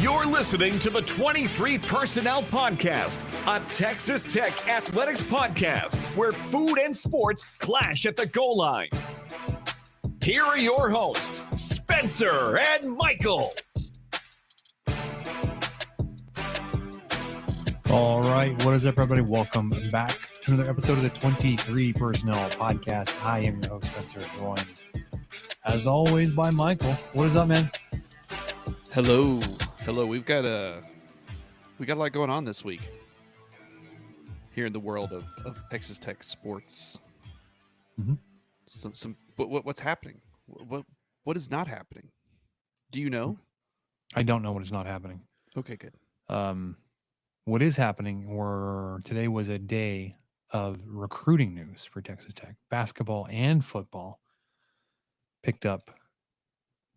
You're listening to the 23 Personnel Podcast, a Texas Tech athletics podcast where food and sports clash at the goal line. Here are your hosts, Spencer and Michael. All right, what is up, everybody? Welcome back to another episode of the 23 Personnel Podcast. I am your host, Spencer, joined, as always, by Michael. What is up, man? Hello. We've got a lot going on this week here in the world of Texas Tech sports. Mm-hmm. What's happening? What is not happening? Do you know? I don't know what is not happening. Okay, good. What is happening? Today was a day of recruiting news for Texas Tech. Basketball and football picked up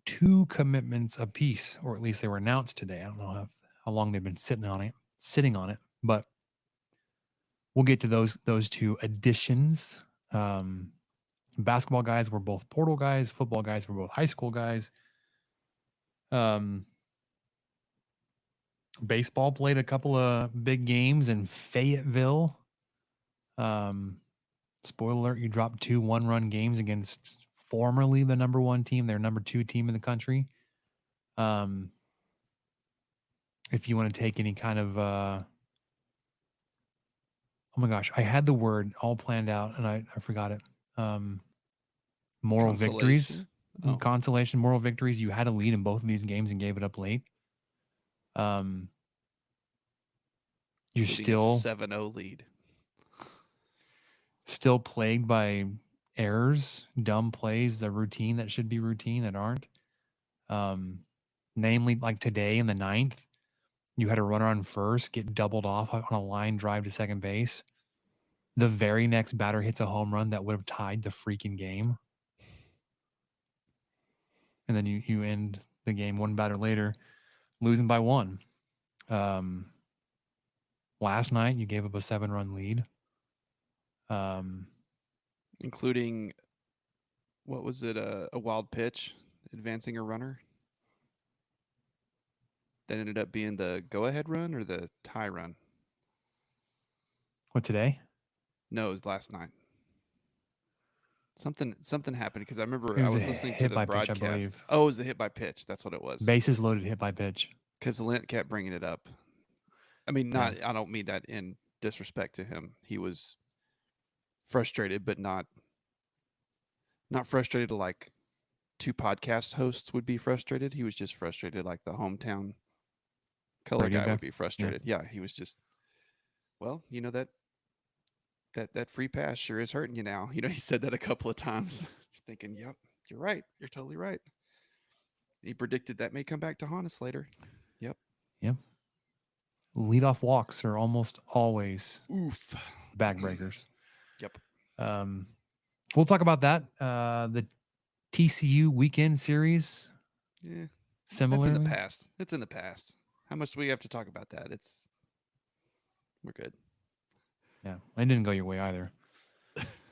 2 commitments apiece, or at least they were announced today. I don't know how long they've been sitting on it, but we'll get to those 2 additions. Basketball guys were both portal guys. Football guys were both high school guys. Baseball played a couple of big games in Fayetteville. Spoiler alert, you dropped 2 one-run games against formerly the number 1 team, their number 2 team in the country. If you want to take any kind of oh my gosh, I had the word all planned out and I forgot it. Moral victories. Consolation, moral victories. You had a lead in both of these games and gave it up late. You're still 7-0 lead. Still plagued by errors, dumb plays, the routine that should be routine that aren't. Namely, like today in the 9th, You had a runner on first, get doubled off on a line drive to second base. The very next batter hits a home run that would have tied the freaking game. And then you end the game one batter later, losing by 1. Last night, you gave up a 7-run lead. Including, what was it, a wild pitch, advancing a runner? That ended up being the go-ahead run or the tie run? What, today? No, it was last night. Something happened because I remember It I was was a listening to hit the by pitch, I broadcast. believe. Oh, it was the hit by pitch. That's what it was. Bases loaded, hit by pitch. Because Lent kept bringing it up. I mean, I don't mean that in disrespect to him. He was frustrated, but not frustrated like two podcast hosts would be frustrated. He was just frustrated like the hometown color Radio guy guy? would be frustrated. Yeah, he was just, well, that free pass sure is hurting you now. He said that a couple of times. Thinking, yep, you're right. You're totally right. He predicted that may come back to haunt us later. Yep. Leadoff walks are almost always Oof. backbreakers. Yep. We'll talk about that. The TCU weekend series. Yeah. Similarly. That's in the past. It's in the past. How much do we have to talk about that? We're good. Yeah, it didn't go your way either.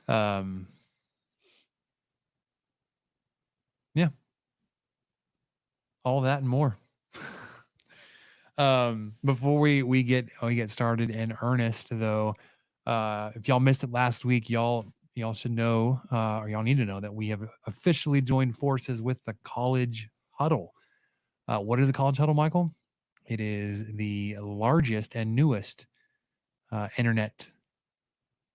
Yeah. All that and more. Before we get started in earnest, though, if y'all missed it last week, y'all should know, or y'all need to know, that we have officially joined forces with the College Huddle. What is the College Huddle, Michael? It is the largest and newest internet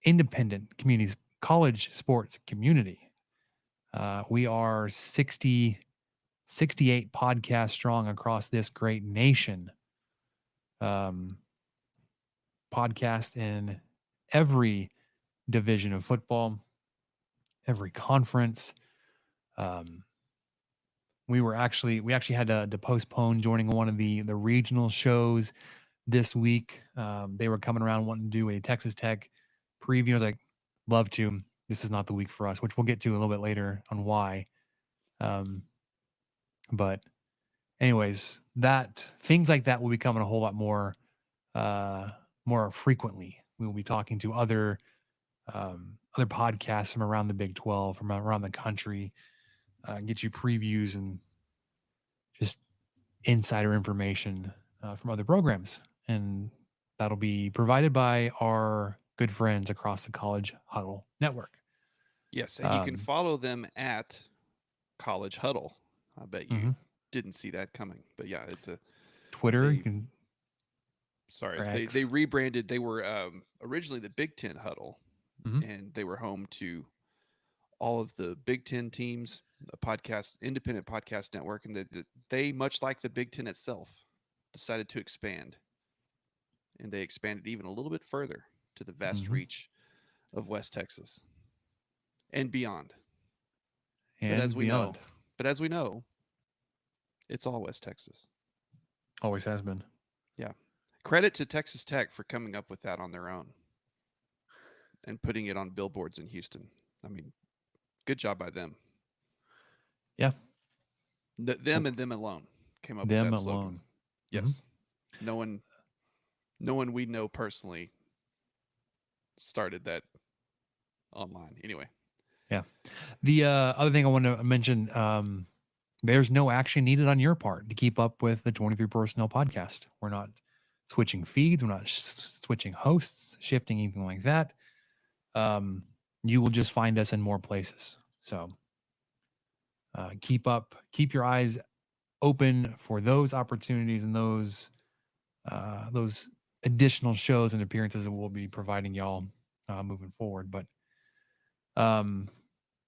independent communities, college sports community. We are 68 podcasts strong across this great nation. Podcast in every division of football, every conference. We actually had to postpone joining one of the regional shows this week. They were coming around wanting to do a Texas Tech preview. I was like, love to. This is not the week for us, which we'll get to a little bit later on why. But anyways, things like that will be coming a whole lot more frequently. We will be talking to other podcasts from around the Big 12, from around the country, get you previews and just insider information from other programs. And that'll be provided by our good friends across the College Huddle Network. Yes, and you can follow them at College Huddle. I bet you didn't see that coming. But yeah, it's a Twitter. They rebranded. They were originally the Big Ten Huddle, and they were home to all of the Big Ten teams, a independent podcast network, and they, much like the Big Ten itself, decided to expand. And they expanded even a little bit further to the vast reach of West Texas and beyond. But as we know, it's all West Texas. Always has been. Yeah. Credit to Texas Tech for coming up with that on their own and putting it on billboards in Houston. I mean, good job by them. Yeah. Them and them alone came up with that slogan. Yes. No one we know personally started that online. Anyway. Yeah. The other thing I want to mention, there's no action needed on your part to keep up with the 23 Personnel podcast. We're not switching feeds. We're not switching hosts, shifting anything like that. You will just find us in more places. So keep your eyes open for those opportunities and those additional shows and appearances that we'll be providing y'all moving forward. But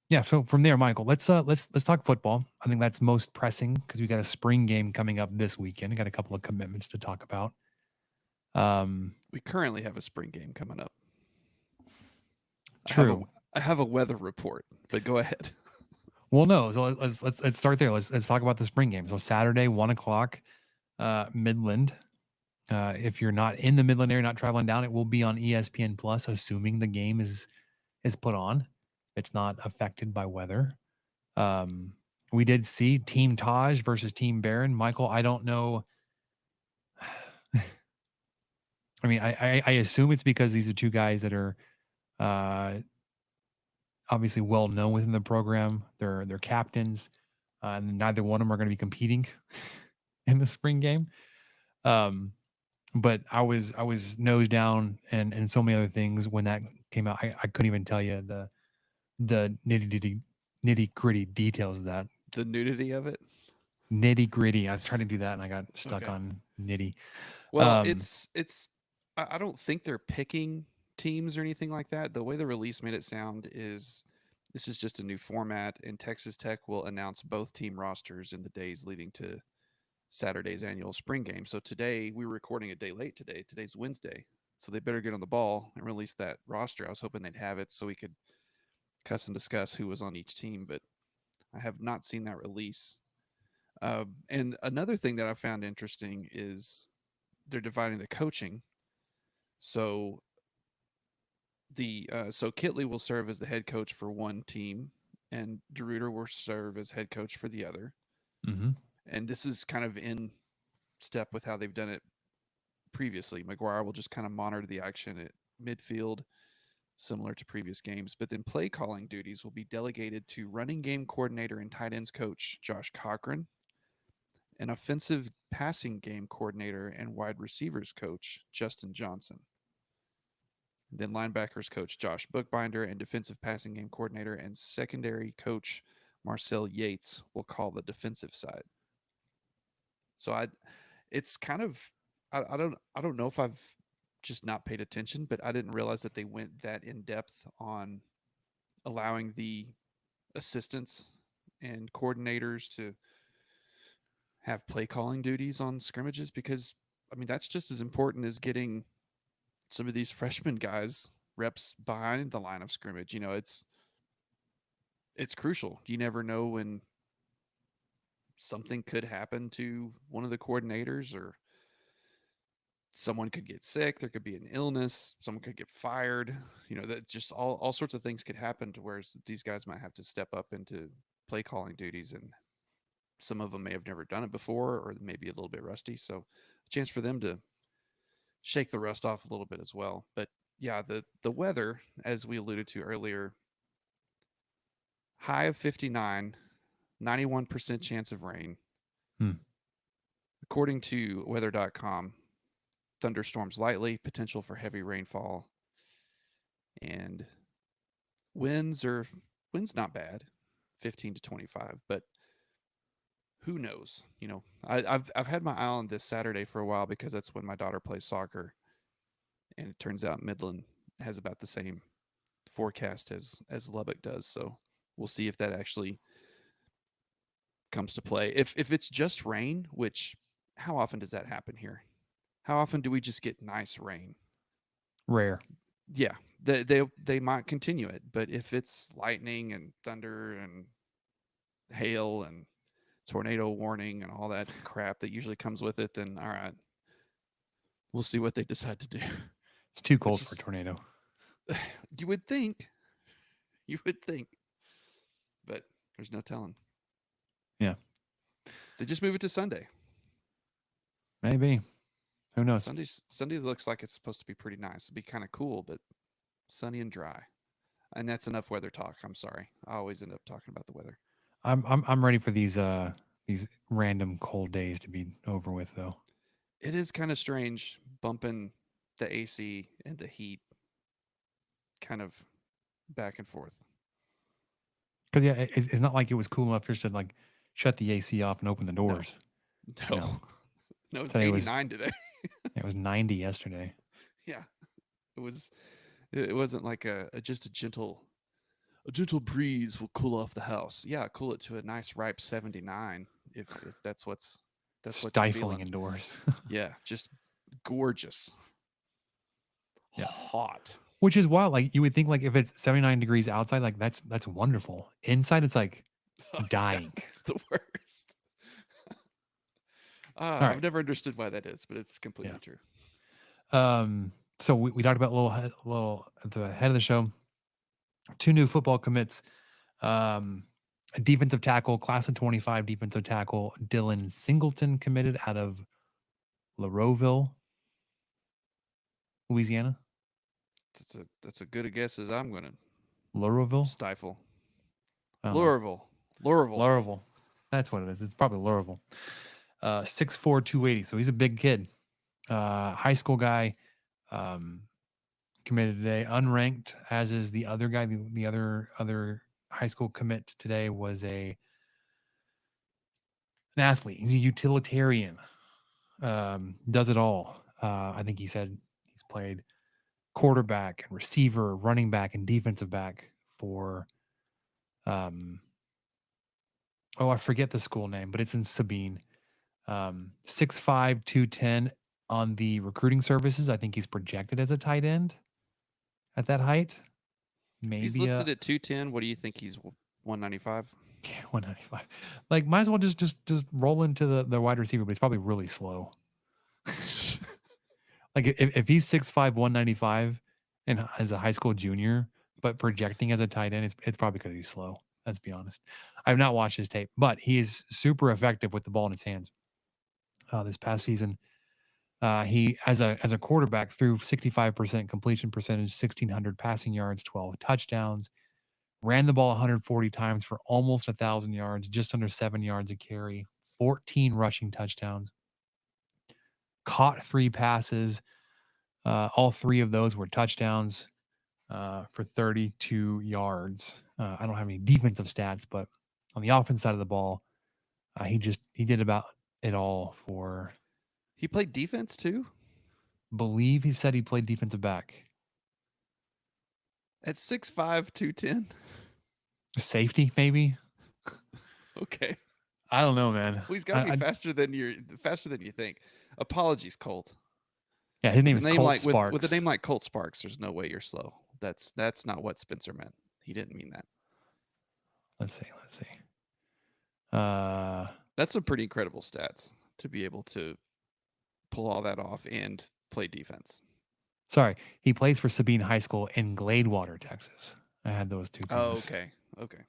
yeah, so from there, Michael, let's talk football. I think that's most pressing because we got a spring game coming up this weekend. We got a couple of commitments to talk about. We currently have a spring game coming up. True. I have a weather report, but go ahead. Well, no. So let's start there. Let's talk about the spring game. So Saturday, 1:00, Midland. If you're not in the Midland area, not traveling down, it will be on ESPN Plus, assuming the game is put on. It's not affected by weather. We did see Team Taj versus Team Baron. Michael, I don't know. I mean, I assume it's because these are two guys that are obviously well known within the program. They're captains, and neither one of them are going to be competing in the spring game. But I was nose down and so many other things when that came out. I couldn't even tell you the nitty gritty details of that. The nudity of it. Nitty gritty. I was trying to do that and I got stuck on nitty. Well, it's I don't think they're picking teams or anything like that. The way the release made it sound is this is just a new format, and Texas Tech will announce both team rosters in the days leading to Saturday's annual spring game. So today, we were recording a day late today. Today's Wednesday. So they better get on the ball and release that roster. I was hoping they'd have it so we could cuss and discuss who was on each team, but I have not seen that release. And another thing that I found interesting is they're dividing the coaching. So so Kitley will serve as the head coach for one team, and DeRuiter will serve as head coach for the other. Mm-hmm. And this is kind of in step with how they've done it previously. McGuire will just kind of monitor the action at midfield, similar to previous games. But then play calling duties will be delegated to running game coordinator and tight ends coach Josh Cochran, an offensive passing game coordinator and wide receivers coach Justin Johnson. Then linebackers coach Josh Bookbinder and defensive passing game coordinator and secondary coach Marcel Yates will call the defensive side. So it's kind of I don't know if I've just not paid attention, but I didn't realize that they went that in depth on allowing the assistants and coordinators to have play calling duties on scrimmages, because I mean that's just as important as getting some of these freshman guys reps behind the line of scrimmage. You know, it's crucial. You never know when something could happen to one of the coordinators, or someone could get sick, there could be an illness, someone could get fired. You know, that just all sorts of things could happen to where these guys might have to step up into play calling duties, and some of them may have never done it before or maybe a little bit rusty. So a chance for them to shake the rust off a little bit as well. But yeah, the weather, as we alluded to earlier, high of 59, 91% chance of rain. According to weather.com, thunderstorms lightly, potential for heavy rainfall, and winds not bad, 15 to 25, but who knows? You know, I've had my eye on this Saturday for a while because that's when my daughter plays soccer, and it turns out Midland has about the same forecast as Lubbock does. So we'll see if that actually comes to play. If it's just rain, which how often does that happen here? How often do we just get nice rain? Rare. Yeah, they might continue it, but if it's lightning and thunder and hail and tornado warning and all that crap that usually comes with it, then all right, we'll see what they decide to do. It's too cold for a tornado. You would think, but there's no telling. Yeah, they just move it to Sunday. Maybe. Who knows? Sunday looks like it's supposed to be pretty nice. It'll be kind of cool, but sunny and dry. And that's enough weather talk. I'm sorry. I always end up talking about the weather. I'm ready for these random cold days to be over with, though. It is kind of strange bumping the AC and the heat kind of back and forth. Because yeah, it's not like it was cool enough just to like shut the AC off and open the doors. No, no, it's 89 today. It was 90 yesterday. Yeah, it was. It wasn't like just a gentle breeze will cool off the house. Yeah, cool it to a nice ripe 79 if that's what's stifling indoors. Yeah, just gorgeous. Yeah, hot. Which is wild. Like you would think, like if it's 79 degrees outside, like that's wonderful. Inside, it's like dying. It's the worst. All right. I've never understood why that is, but it's completely Yeah. true. So we talked about a little at the head of the show. 2 new football commits. A defensive tackle, class of 25 defensive tackle, Dylan Singleton committed out of Lareauville, Louisiana. That's a good a guess as I'm going to Lareauville? stifle. I don't know. Louisville. Lareauville. That's what it is. It's probably Lareauville. 6'4", 280. So he's a big kid. High school guy. Committed today, unranked, as is the other guy. The other high school commit today was an athlete. He's a utilitarian. Does it all. I think he said he's played quarterback and receiver, running back, and defensive back for. I forget the school name, but it's in Sabine. 6'5", 210 on the recruiting services. I think he's projected as a tight end at that height. Maybe If he's listed at 210. What do you think he's 195? 195. Like, might as well just roll into the wide receiver, but he's probably really slow. Like, if he's 6'5", 195 and as a high school junior, but projecting as a tight end, it's probably because he's slow. Let's be honest. I've not watched his tape, but he is super effective with the ball in his hands. This past season, he as a quarterback threw 65% completion percentage, 1,600 passing yards, 12 touchdowns. Ran the ball 140 times for almost 1,000 yards, just under 7 yards a carry, 14 rushing touchdowns. Caught 3 passes. All 3 of those were touchdowns for 32 yards. I don't have any defensive stats, but on the offense side of the ball, he did about it all for. He played defense too? Believe he said he played defensive back. At 6'5", 210? Safety, maybe? Okay. I don't know, man. Well, he's got to be faster than you think. Apologies, Colt. Yeah, his name is Colt Sparks. With a name like Colt Sparks, there's no way you're slow. That's not what Spencer meant. He didn't mean that. Let's see. That's some pretty incredible stats to be able to pull all that off and play defense. Sorry, he plays for Sabine High School in Gladewater, Texas. I had those 2 things. Oh, okay.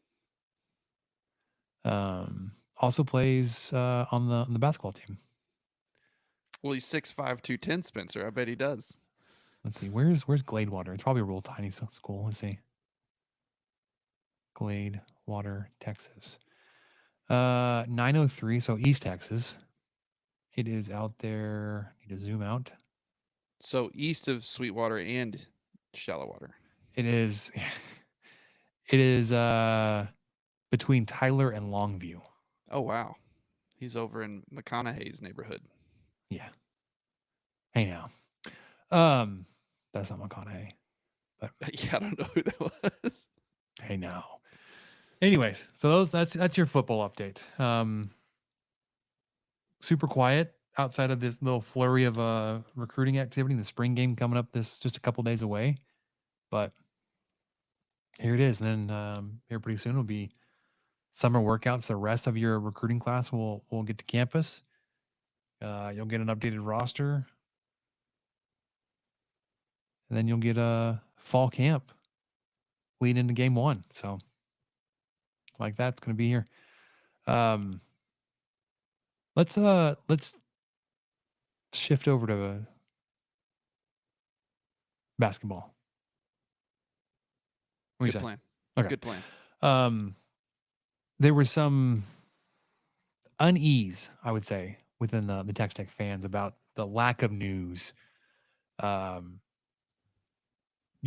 Also plays on the basketball team. Well, he's 6'5", 210, Spencer. I bet he does. Let's see. Where's Gladewater? It's probably a real tiny school. Let's see. Gladewater, Texas. 903. So East Texas. It is out there. Need to zoom out. So east of Sweetwater and Shallowater. It is. It is between Tyler and Longview. Oh wow, he's over in McConaughey's neighborhood. Yeah. Hey now. That's not McConaughey. But yeah, I don't know who that was. Hey now. Anyways, so that's your football update. Super quiet outside of this little flurry of recruiting activity. The spring game coming up this just a couple days away, but here it is. And then here pretty soon will be summer workouts. The rest of your recruiting class will get to campus. You'll get an updated roster, and then you'll get a fall camp leading into game 1. So like that's going to be here. Let's shift over to basketball. What Good plan. Okay. Good plan. There was some unease, I would say, within the Texas Tech fans about the lack of news. You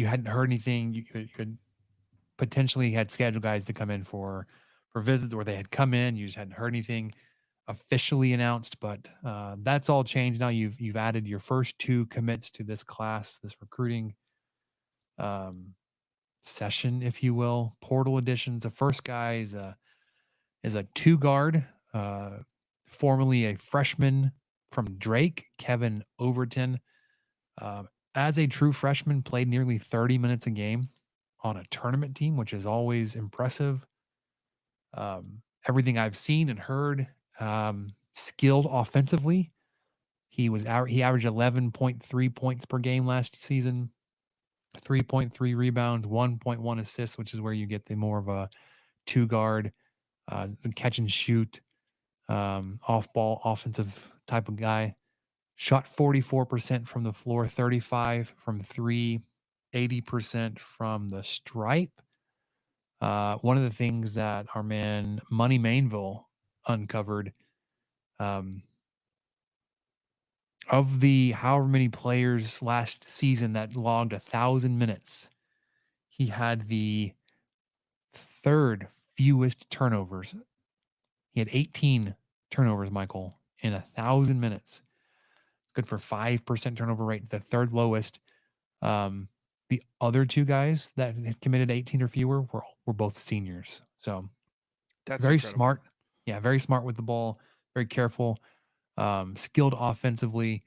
hadn't heard anything. You could potentially had scheduled guys to come in for visits, or they had come in. You just hadn't heard anything officially announced, but that's all changed now. You've added your first 2 commits to this class, this recruiting session, if you will, portal additions. The first guy is a 2-guard, formerly a freshman from Drake, Kevin Overton. As a true freshman, played nearly 30 minutes a game on a tournament team, which is always impressive. Everything I've seen and heard skilled offensively. He averaged 11.3 points per game last season, 3.3 rebounds, 1.1 assists, which is where you get the more of a two guard, catch and shoot, off ball offensive type of guy. Shot 44% from the floor, 35 from three, 80% from the stripe. One of the things that our man Money Mainville uncovered, of the however many players last season that logged 1,000 minutes, he had the third fewest turnovers. He had 18 turnovers, Michael, in 1,000 minutes. Good for 5% turnover rate, the third lowest. The other two guys that had committed 18 or fewer were both seniors. So That's very incredible. smart. Yeah, very smart with the ball, very careful, skilled offensively.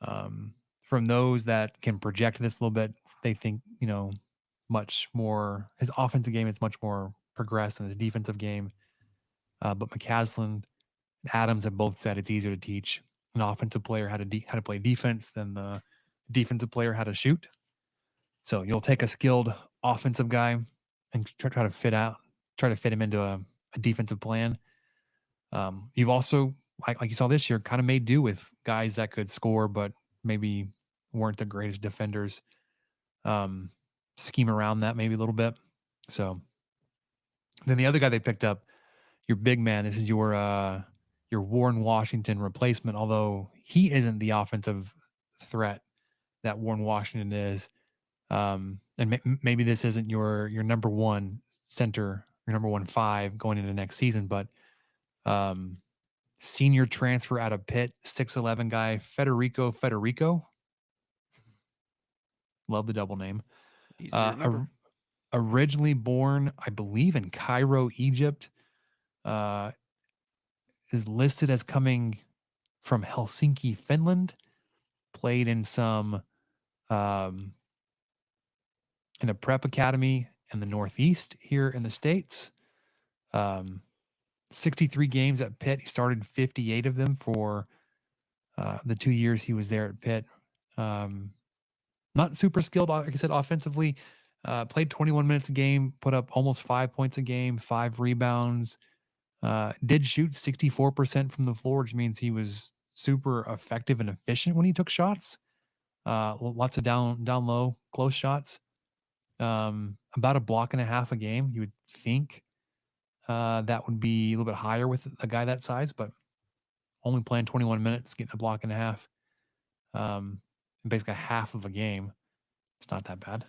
From those that can project this a little bit, they think, much more, his offensive game is much more progressed than his defensive game. But McCaslin and Adams have both said it's easier to teach an offensive player how to play defense than the defensive player how to shoot. So you'll take a skilled offensive guy and try to fit him into a defensive plan. You've also, like you saw this year, kind of made do with guys that could score, but maybe weren't the greatest defenders. Scheme around that maybe a little bit. So then the other guy they picked up, your big man, this is your Warren Washington replacement, although he isn't the offensive threat that Warren Washington is. And maybe this isn't your number one center, your number 1-5 going into next season, but senior transfer out of Pitt, 6'11" guy, Federico. Love the double name. Easy to remember. Originally born, I believe, in Cairo, Egypt, is listed as coming from Helsinki, Finland. Played in some in a prep academy in the Northeast here in the States. 63 games at Pitt. He started 58 of them for the 2 years he was there at Pitt. Not super skilled, like I said, offensively. Played 21 minutes a game, put up almost 5 points a game, 5 rebounds. Did shoot 64% from the floor, which means he was super effective and efficient when he took shots. Lots of down low, close shots. About a block and a half a game. You would think that would be a little bit higher with a guy that size, but only playing 21 minutes, getting a block and a half. Basically half of a game. It's not that bad.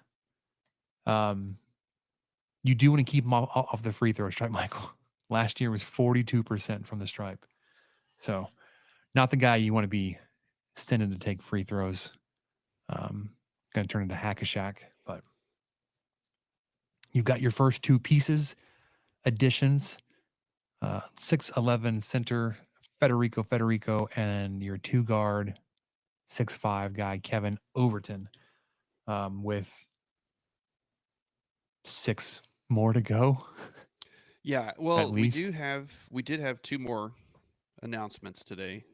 You do want to keep him off the free throw stripe, Michael. Last year was 42% from the stripe. So not the guy you want to be sending to take free throws. Going to turn into hack-a-shack, but you've got your first two pieces, additions, 6'11" center, Federico, and your two guard, 6'5" guy, Kevin Overton, with 6 more to go. Yeah, well, we did have 2 more announcements today,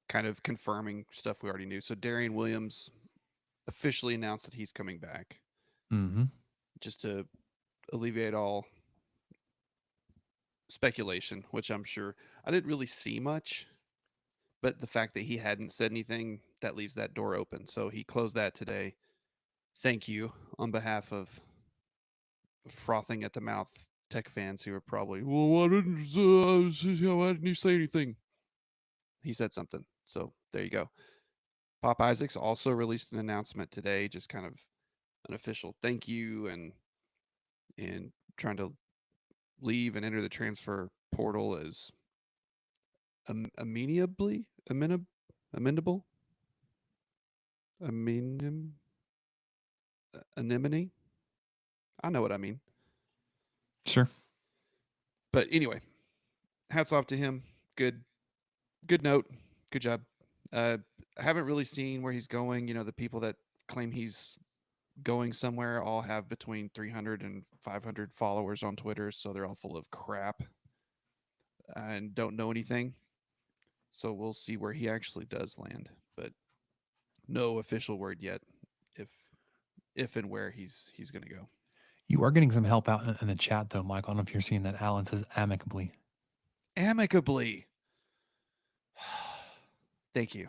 kind of confirming stuff we already knew. So Darian Williams officially announced that he's coming back, just to alleviate all speculation, which I'm sure I didn't really see much, but the fact that he hadn't said anything, that leaves that door open. So he closed that today. Thank you on behalf of frothing at the mouth Tech fans who are probably, well, why didn't you say anything? He said something. So there you go. Pop Isaacs also released an announcement today, just kind of an official thank you and trying to leave and enter the transfer portal as amenable, anemone. I know what I mean. Sure. But anyway, hats off to him. Good note. Good job. I haven't really seen where he's going. You know, the people that claim he's going somewhere all have between 300 and 500 followers on Twitter, so they're all full of crap. and don't know anything. So we'll see where he actually does land, but no official word yet if and where he's going to go. You are getting some help out in the chat, though, Mike. I don't know if you're seeing that. Alan says amicably. Amicably. Thank you.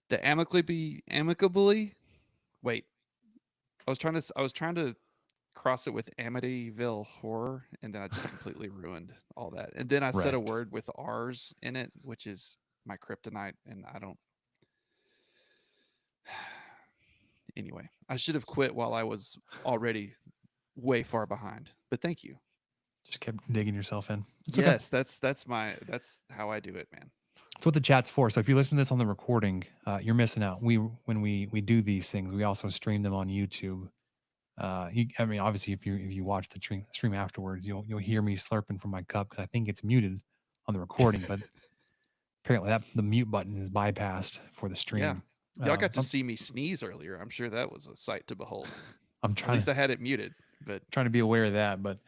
The amicably. Wait, I was trying to cross it with Amityville Horror, and then I just completely ruined all that. And then I said a word with R's in it, which is my kryptonite, and I don't. Anyway, I should have quit while I was already way far behind. But thank you. Just kept digging yourself in. It's yes, okay. that's how I do it, man. That's what the chat's for. So if you listen to this on the recording, you're missing out. When we do these things, we also stream them on YouTube. I mean, obviously, if you watch the stream afterwards, you'll hear me slurping from my cup because I think it's muted on the recording, but apparently the mute button is bypassed for the stream. Yeah. Y'all got to see me sneeze earlier. I'm sure that was a sight to behold. At least I had it muted, but trying to be aware of that. But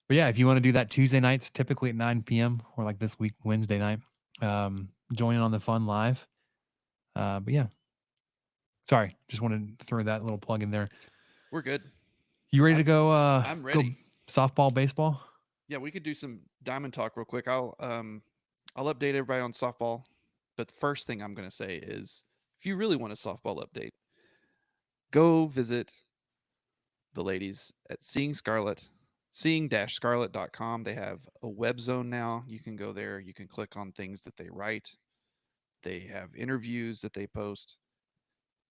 yeah, if you want to do that Tuesday nights, typically at 9 p.m. or like this week, Wednesday night, join in on the fun live. But yeah, sorry, just wanted to throw that little plug in there. We're good. You ready to go? I'm ready. Go softball, baseball. Yeah, we could do some diamond talk real quick. I'll update everybody on softball. But the first thing I'm going to say is, if you really want a softball update, go visit the ladies at seeing-scarlet.com. They have a web zone now. You can go there. You can click on things that they write. They have interviews that they post.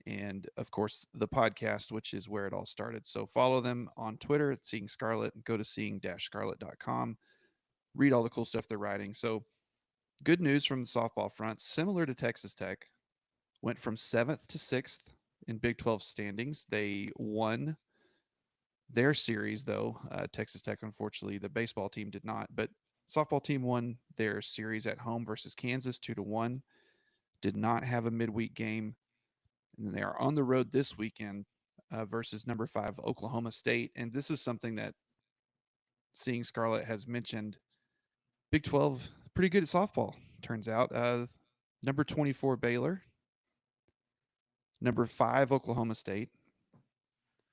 And of course, the podcast, which is where it all started. So follow them on Twitter at Seeing Scarlet. Go to seeing-scarlet.com. Read all the cool stuff they're writing. So good news from the softball front, similar to Texas Tech, went from 7th to 6th in Big 12 standings. They won their series, though. Texas Tech, unfortunately, the baseball team did not, but softball team won their series at home versus Kansas 2-1. Did not have a midweek game. And they are on the road this weekend versus number 5 Oklahoma State. And this is something that Seeing Scarlet has mentioned. Big 12, pretty good at softball, turns out. Number 24 Baylor, number 5 Oklahoma State,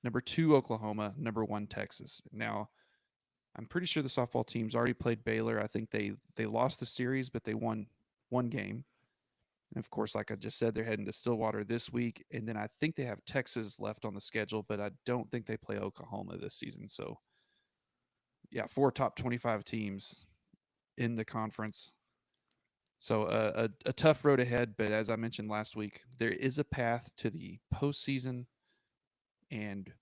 number 2 Oklahoma, number 1 Texas. Now, I'm pretty sure the softball team's already played Baylor. I think they lost the series, but they won one game. And of course, like I just said, they're heading to Stillwater this week. And then I think they have Texas left on the schedule, but I don't think they play Oklahoma this season. So, yeah, 4 top 25 teams in the conference. So a tough road ahead. But as I mentioned last week, there is a path to the postseason. And,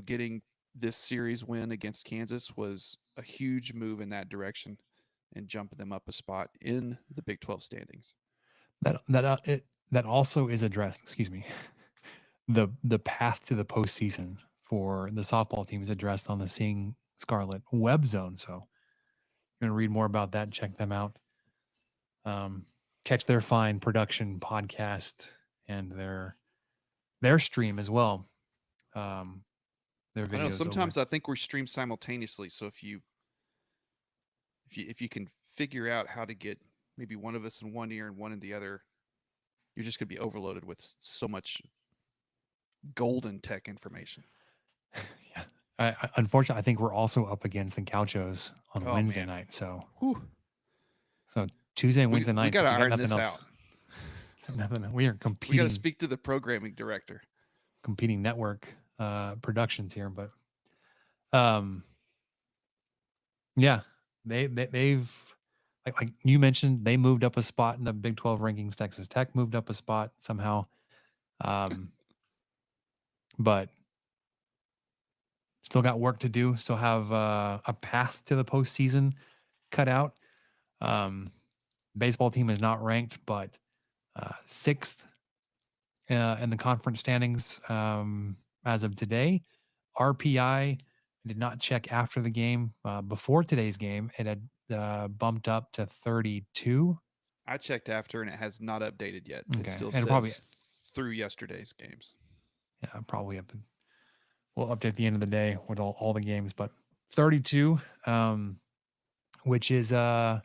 getting this series win against Kansas was a huge move in that direction and jumping them up a spot in the Big 12 standings. That also is addressed. Excuse me. The path to the postseason for the softball team is addressed on the Seeing Scarlet web zone. So you're going to read more about that. Check them out. Catch their fine production podcast and their stream as well. Their videos. I know, sometimes I think we're streamed simultaneously. So if you can figure out how to get maybe one of us in one ear and one in the other, you're just going to be overloaded with so much golden tech information. Yeah. Unfortunately, I think we're also up against the Gauchos on Wednesday night. So, so Tuesday and Wednesday night. We got to iron this out. We are competing. We got to speak to the programming director. Competing network productions here, but yeah, they've like you mentioned, they moved up a spot in the Big 12 rankings. Texas Tech moved up a spot somehow, but still got work to do. Still have a path to the postseason cut out. Baseball team is not ranked, but 6th in the conference standings as of today. RPI did not check after the game. Before today's game, it had bumped up to 32. I checked after, and it has not updated yet. Okay. It still and says probably through yesterday's games. Yeah, probably up. We'll update at the end of the day with all the games, but 32. which is was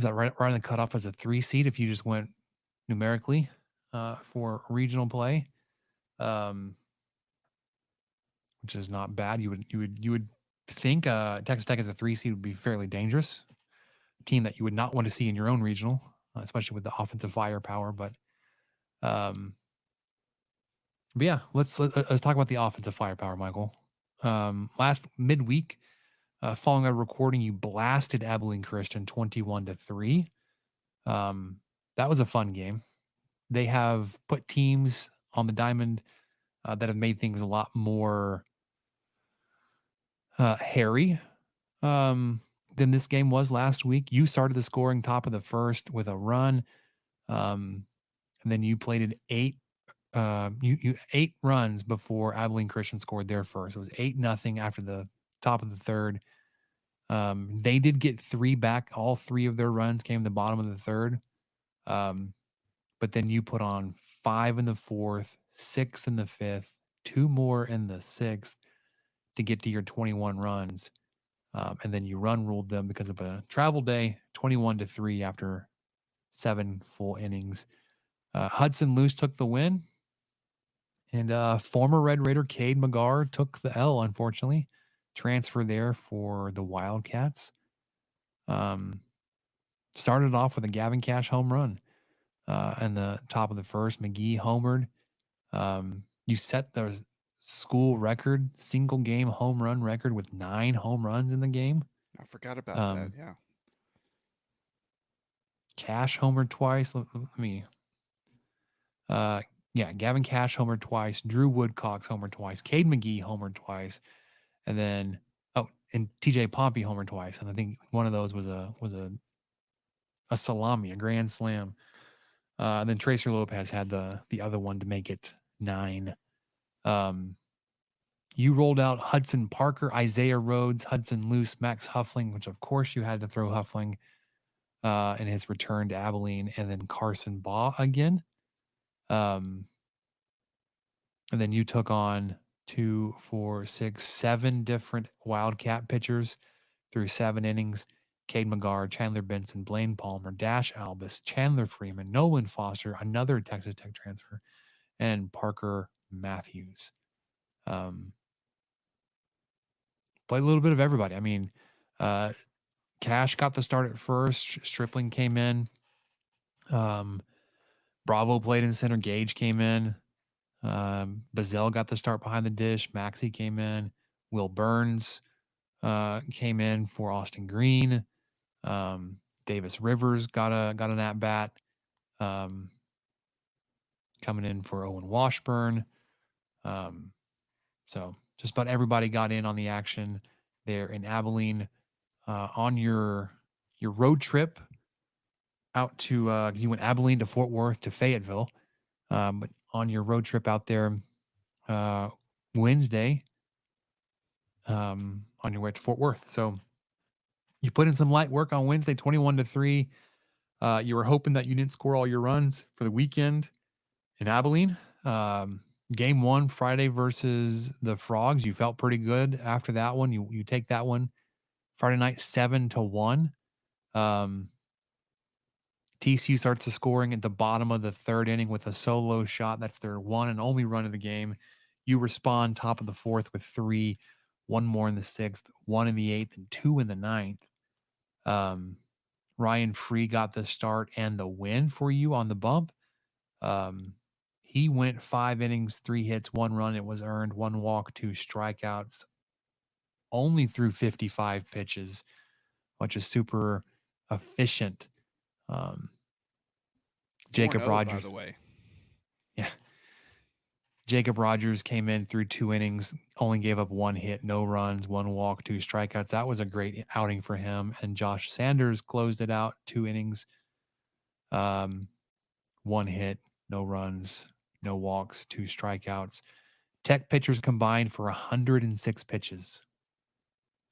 that right on the cutoff as a 3 seed if you just went numerically for regional play, which is not bad. You would think Texas Tech as a 3 seed would be fairly dangerous, a team that you would not want to see in your own regional, especially with the offensive firepower. But yeah, let's talk about the offensive firepower, Michael. Last midweek, following a recording, you blasted Abilene Christian 21-3. That was a fun game. They have put teams on the diamond that have made things a lot more hairy than this game was last week. You started the scoring top of the first with a run, and then you played it 8 runs before Abilene Christian scored their first. It was 8-0 after the top of the third. They did get 3 back. All 3 of their runs came the bottom of the third. But then you put on 5 in the fourth, 6 in the fifth, 2 more in the sixth to get to your 21 runs. And then you run ruled them because of a travel day, 21-3 after 7 full innings. Hudson Luce took the win. And former Red Raider Cade McGarr took the L, unfortunately. Transfer there for the Wildcats. Started off with a Gavin Cash home run. And the top of the first, McGee homered. You set the school record, single game home run record with 9 home runs in the game. I forgot about that. Yeah. Cash homered twice. Gavin Cash homered twice. Drew Woodcox homered twice. Cade McGee homered twice. And then, and TJ Pompey homered twice. And I think one of those was a salami, a grand slam. And then Tracer Lopez had the other one to make it 9. You rolled out Hudson Parker, Isaiah Rhodes, Hudson Luce, Max Huffling, which of course you had to throw Huffling in his return to Abilene, and then Carson Baugh again. And then you took on 2, 4, 6, 7 different Wildcat pitchers through 7 innings. Cade McGarr, Chandler Benson, Blaine Palmer, Dash Albus, Chandler Freeman, Nolan Foster, another Texas Tech transfer, and Parker Matthews. Played a little bit of everybody. I mean, Cash got the start at first. Stripling came in. Bravo played in center. Gage came in. Bazell got the start behind the dish. Maxey came in. Will Burns came in for Austin Green. Davis Rivers got an at bat. Coming in for Owen Washburn. So just about everybody got in on the action there in Abilene. On your road trip out to you went Abilene to Fort Worth to Fayetteville, but on your road trip out there Wednesday on your way to Fort Worth. So you put in some light work on Wednesday, 21-3. You were hoping that you didn't score all your runs for the weekend in Abilene. Game 1 Friday versus the Frogs. You felt pretty good after that one. You take that one Friday night 7-1. TCU starts the scoring at the bottom of the third inning with a solo shot. That's their one and only run of the game. You respond top of the fourth with 3, 1 more in the 6th, 1 in the 8th, and 2 in the 9th. Ryan Free got the start and the win for you on the bump. He went 5 innings, 3 hits, 1 run. It was earned, 1 walk, 2 strikeouts. Only threw 55 pitches, which is super efficient. Jacob Rogers, by the way. Yeah. Jacob Rogers came in through 2 innings, only gave up 1 hit, no runs, 1 walk, 2 strikeouts. That was a great outing for him. And Josh Sanders closed it out, 2 innings, 1 hit, no runs, no walks, 2 strikeouts. Tech pitchers combined for 106 pitches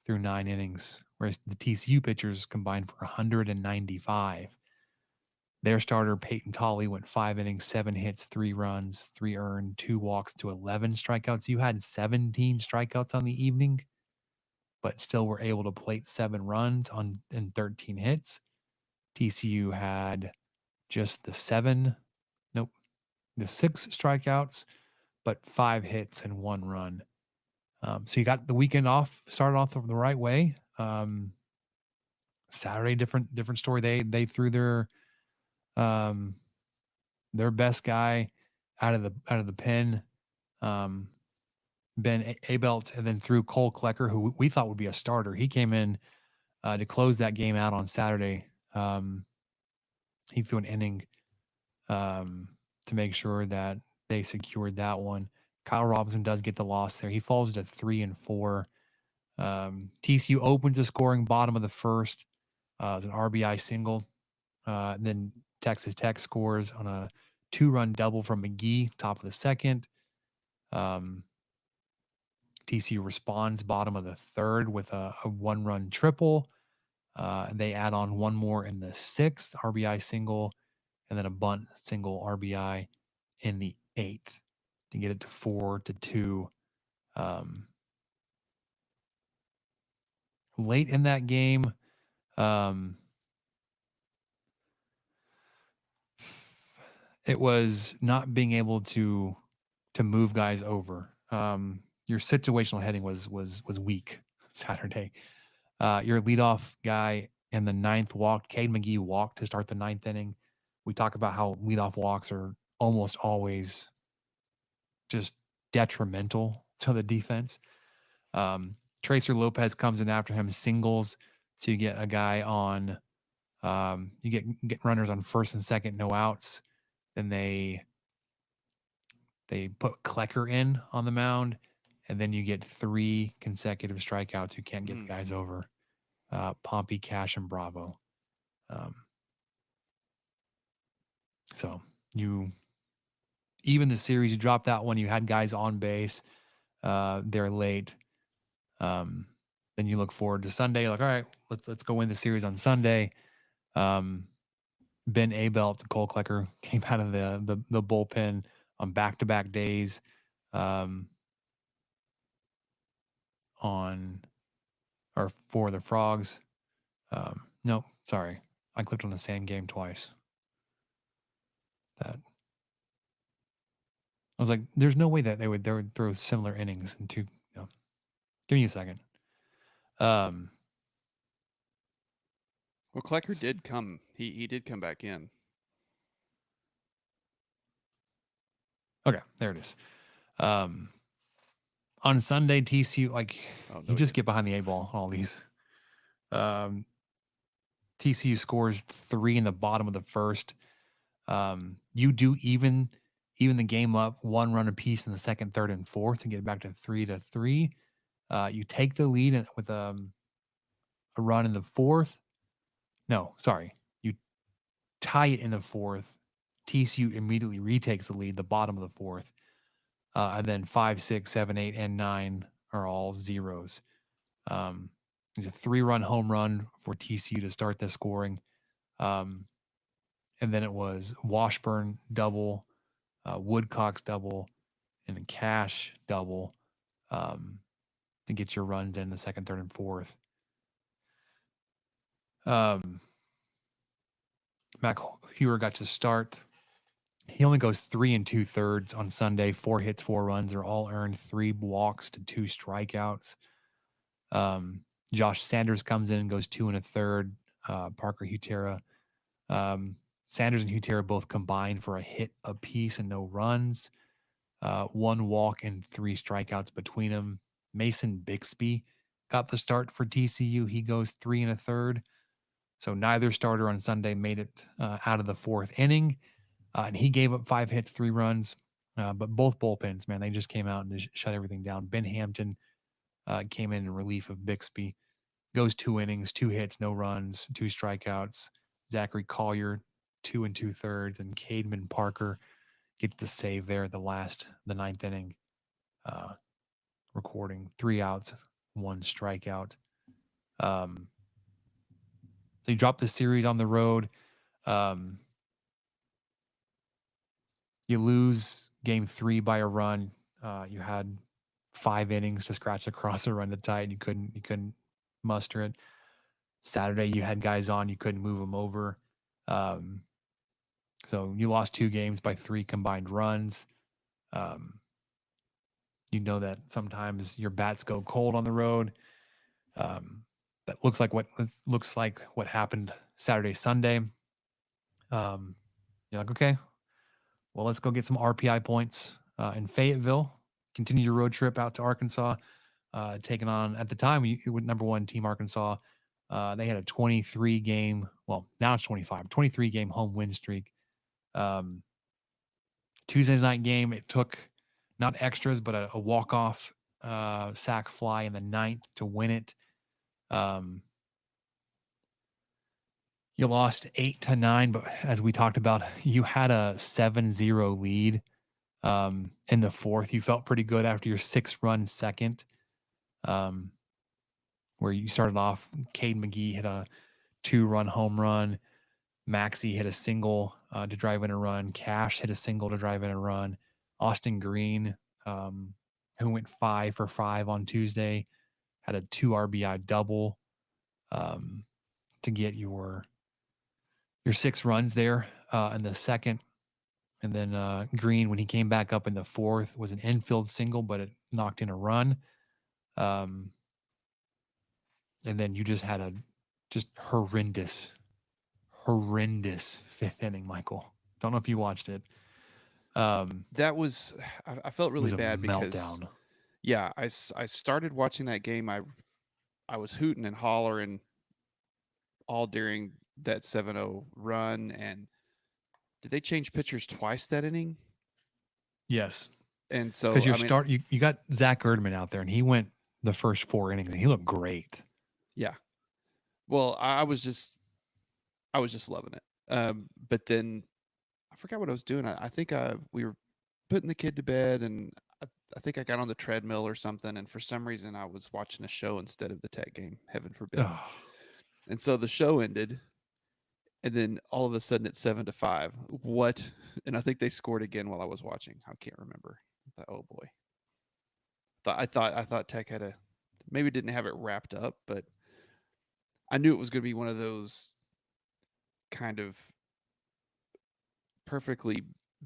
through 9 innings, whereas the TCU pitchers combined for 195. Their starter, Peyton Tolley, went 5 innings, 7 hits, 3 runs, 3 earned, 2 walks to 11 strikeouts. You had 17 strikeouts on the evening, but still were able to plate 7 runs in 13 hits. TCU had just the 6 strikeouts, but 5 hits and 1 run. So you got the weekend off, started off the right way. Saturday, different story. They threw their best guy out of the pen, Ben Abelt, and then threw Cole Klecker, who we thought would be a starter. He came in to close that game out on Saturday. He threw an inning to make sure that they secured that one. Kyle Robinson does get the loss there. He falls to 3-4. TCU opens the scoring bottom of the first. It's an RBI single. Then Texas Tech scores on a 2-run double from McGee, top of the second. TCU responds bottom of the third with a 1-run triple. They add on one more in the 6th, RBI single, and then a bunt single RBI in the 8th to get it to 4-2. Late in that game, it was not being able to move guys over. Your situational heading was weak Saturday. Your leadoff guy in the 9th walked. Cade McGee walked to start the 9th inning. We talk about how leadoff walks are almost always just detrimental to the defense. Tracer Lopez comes in after him, singles. So you get a guy on, you get runners on first and second, no outs. Then they put Klecker in on the mound, and then you get 3 consecutive strikeouts who can't get the guys over. Pompey, Cash, and Bravo. So even the series, you dropped that one. You had guys on base. They're late. Then you look forward to Sunday. Like, all right, let's go win the series on Sunday. Ben Abelt and Cole Klecker came out of the bullpen on back-to-back days. For the Frogs. No, sorry. I clicked on the same game twice. That I was like, there's no way that they would throw similar innings in 2. Give me a second. Well, Klecker did come. He did come back in. Okay, there it is. On Sunday, TCU, you just get behind the 8 ball on all these. TCU scores 3 in the bottom of the first. You do even the game up 1 run apiece in the second, third, and fourth to get back to 3-3. You take the lead with a run in the fourth. No, sorry. You tie it in the fourth. TCU immediately retakes the lead, the bottom of the fourth. And then 5, 6, 7, 8, and 9 are all zeros. There's a 3-run home run for TCU to start the scoring. And then it was Washburn double, Woodcock's double, and a Cash double to get your runs in the second, third, and fourth. Mac Hewer got to start. He only goes 3 2/3 on Sunday. 4 hits, 4 runs are all earned. 3 walks to 2 strikeouts. Josh Sanders comes in and goes 2 1/3. Parker Hutera. Sanders and Hutera both combined for a hit apiece and no runs. 1 walk and 3 strikeouts between them. Mason Bixby got the start for TCU. He goes 3 1/3. So neither starter on Sunday made it out of the 4th inning. And he gave up 5 hits, 3 runs. But both bullpens, man, they just came out and shut everything down. Ben Hampton came in relief of Bixby. Goes 2 innings, 2 hits, no runs, 2 strikeouts. Zachary Collier, 2 2/3. And Cademan Parker gets the save there at the 9th inning. Recording 3 outs, 1 strikeout. So you drop the series on the road. You lose game 3 by a run. You had 5 innings to scratch across a run to tie it. You couldn't muster it. Saturday, you had guys on, you couldn't move them over. So you lost 2 games by 3 combined runs. You know that sometimes your bats go cold on the road. That looks like what happened Saturday, Sunday. You're like, okay, well, let's go get some RPI points in Fayetteville. Continue your road trip out to Arkansas, taking on, at the time, number 1 team Arkansas. They had a 23 game, well, now it's 23 game home win streak. Tuesday's night game, it took not extras, but a walk-off sac fly in the 9th to win it. You lost 8-9, but as we talked about, you had a 7-0 lead in the 4th. You felt pretty good after your 6-run second, where you started off. Cade McGee hit a 2-run home run. Maxey hit a single to drive in a run. Cash hit a single to drive in a run. Austin Green, who went 5 for 5 on Tuesday, had a 2 RBI double to get your 6 runs there in the 2nd. And then Green, when he came back up in the 4th, was an infield single, but it knocked in a run. And then you just had a horrendous 5th inning, Michael. Don't know if you watched it. That was, I felt really bad because meltdown. Yeah, I started watching that game. I was hooting and hollering all during that 7-0 run. And did they change pitchers twice that inning? Yes. And so, because you got Zach Erdman out there, and he went the first 4 innings, and he looked great. Yeah. Well, I was just loving it. But then I forgot what I was doing. I think we were putting the kid to bed, and I think I got on the treadmill or something. And for some reason, I was watching a show instead of the Tech game. Heaven forbid. Oh. And so the show ended, and then all of a sudden it's 7-5. What? And I think they scored again while I was watching. I can't remember. I thought, oh boy. I thought Tech maybe didn't have it wrapped up, but I knew it was going to be one of those kind of perfectly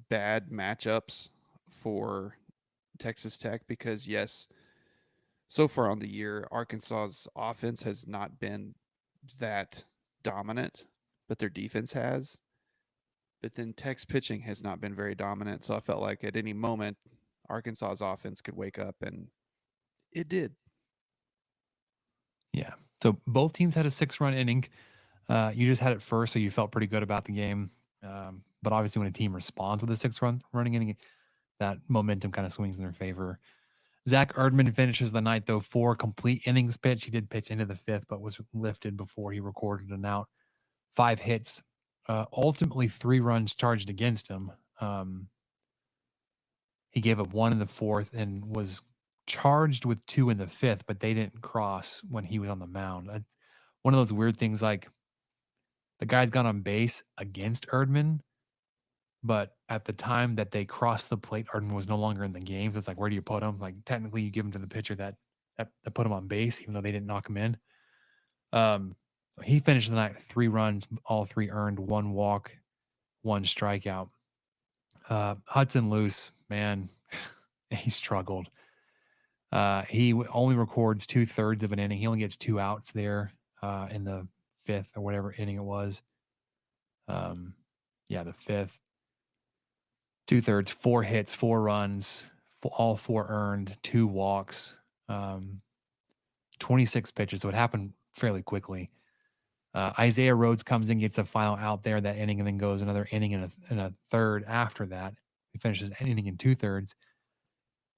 bad matchups for Texas Tech because, yes, so far on the year, Arkansas's offense has not been that dominant, but their defense has. But then Tech's pitching has not been very dominant, so I felt like at any moment Arkansas's offense could wake up, and it did. Yeah. So both teams had a 6-run inning. You just had it first, so you felt pretty good about the game. But obviously, when a team responds with a 6-run inning, that momentum kind of swings in their favor. Zach Erdman finishes the night, though, 4 complete innings pitched. He did pitch into the 5th, but was lifted before he recorded an out. 5 hits, ultimately 3 runs charged against him. He gave up 1 in the 4th and was charged with 2 in the 5th, but they didn't cross when he was on the mound. One of those weird things, like the guy's got on base against Erdman, but at the time that they crossed the plate, Erdman was no longer in the game. So it's like, where do you put him? Like, technically, you give him to the pitcher that put him on base, even though they didn't knock him in. He finished the night 3 runs, all 3 earned, 1 walk, 1 strikeout. Hudson Luce, man, he struggled. He only records 2/3 of an inning. He only gets 2 outs there in the 5th or whatever inning it was. The 5th. 2/3, 4 hits, 4 runs, all 4 earned, 2 walks, 26 pitches. So it happened fairly quickly. Isaiah Rhodes comes in, gets a final out there that inning, and then goes another inning and a third after that. He finishes an inning in 2/3.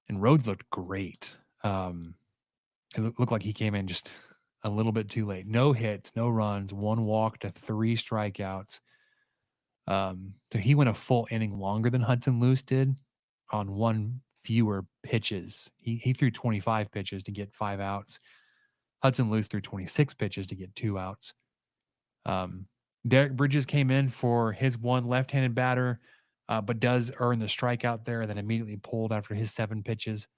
And Rhodes looked great. It looked like he came in just a little bit too late. No hits, no runs, 1 walk to 3 strikeouts. So he went a full inning longer than Hudson Luce did on 1 fewer pitches. He threw 25 pitches to get 5 outs. Hudson Luce threw 26 pitches to get 2 outs. Derek Bridges came in for his 1 left-handed batter, but does earn the strikeout there, then immediately pulled after his 7 pitches.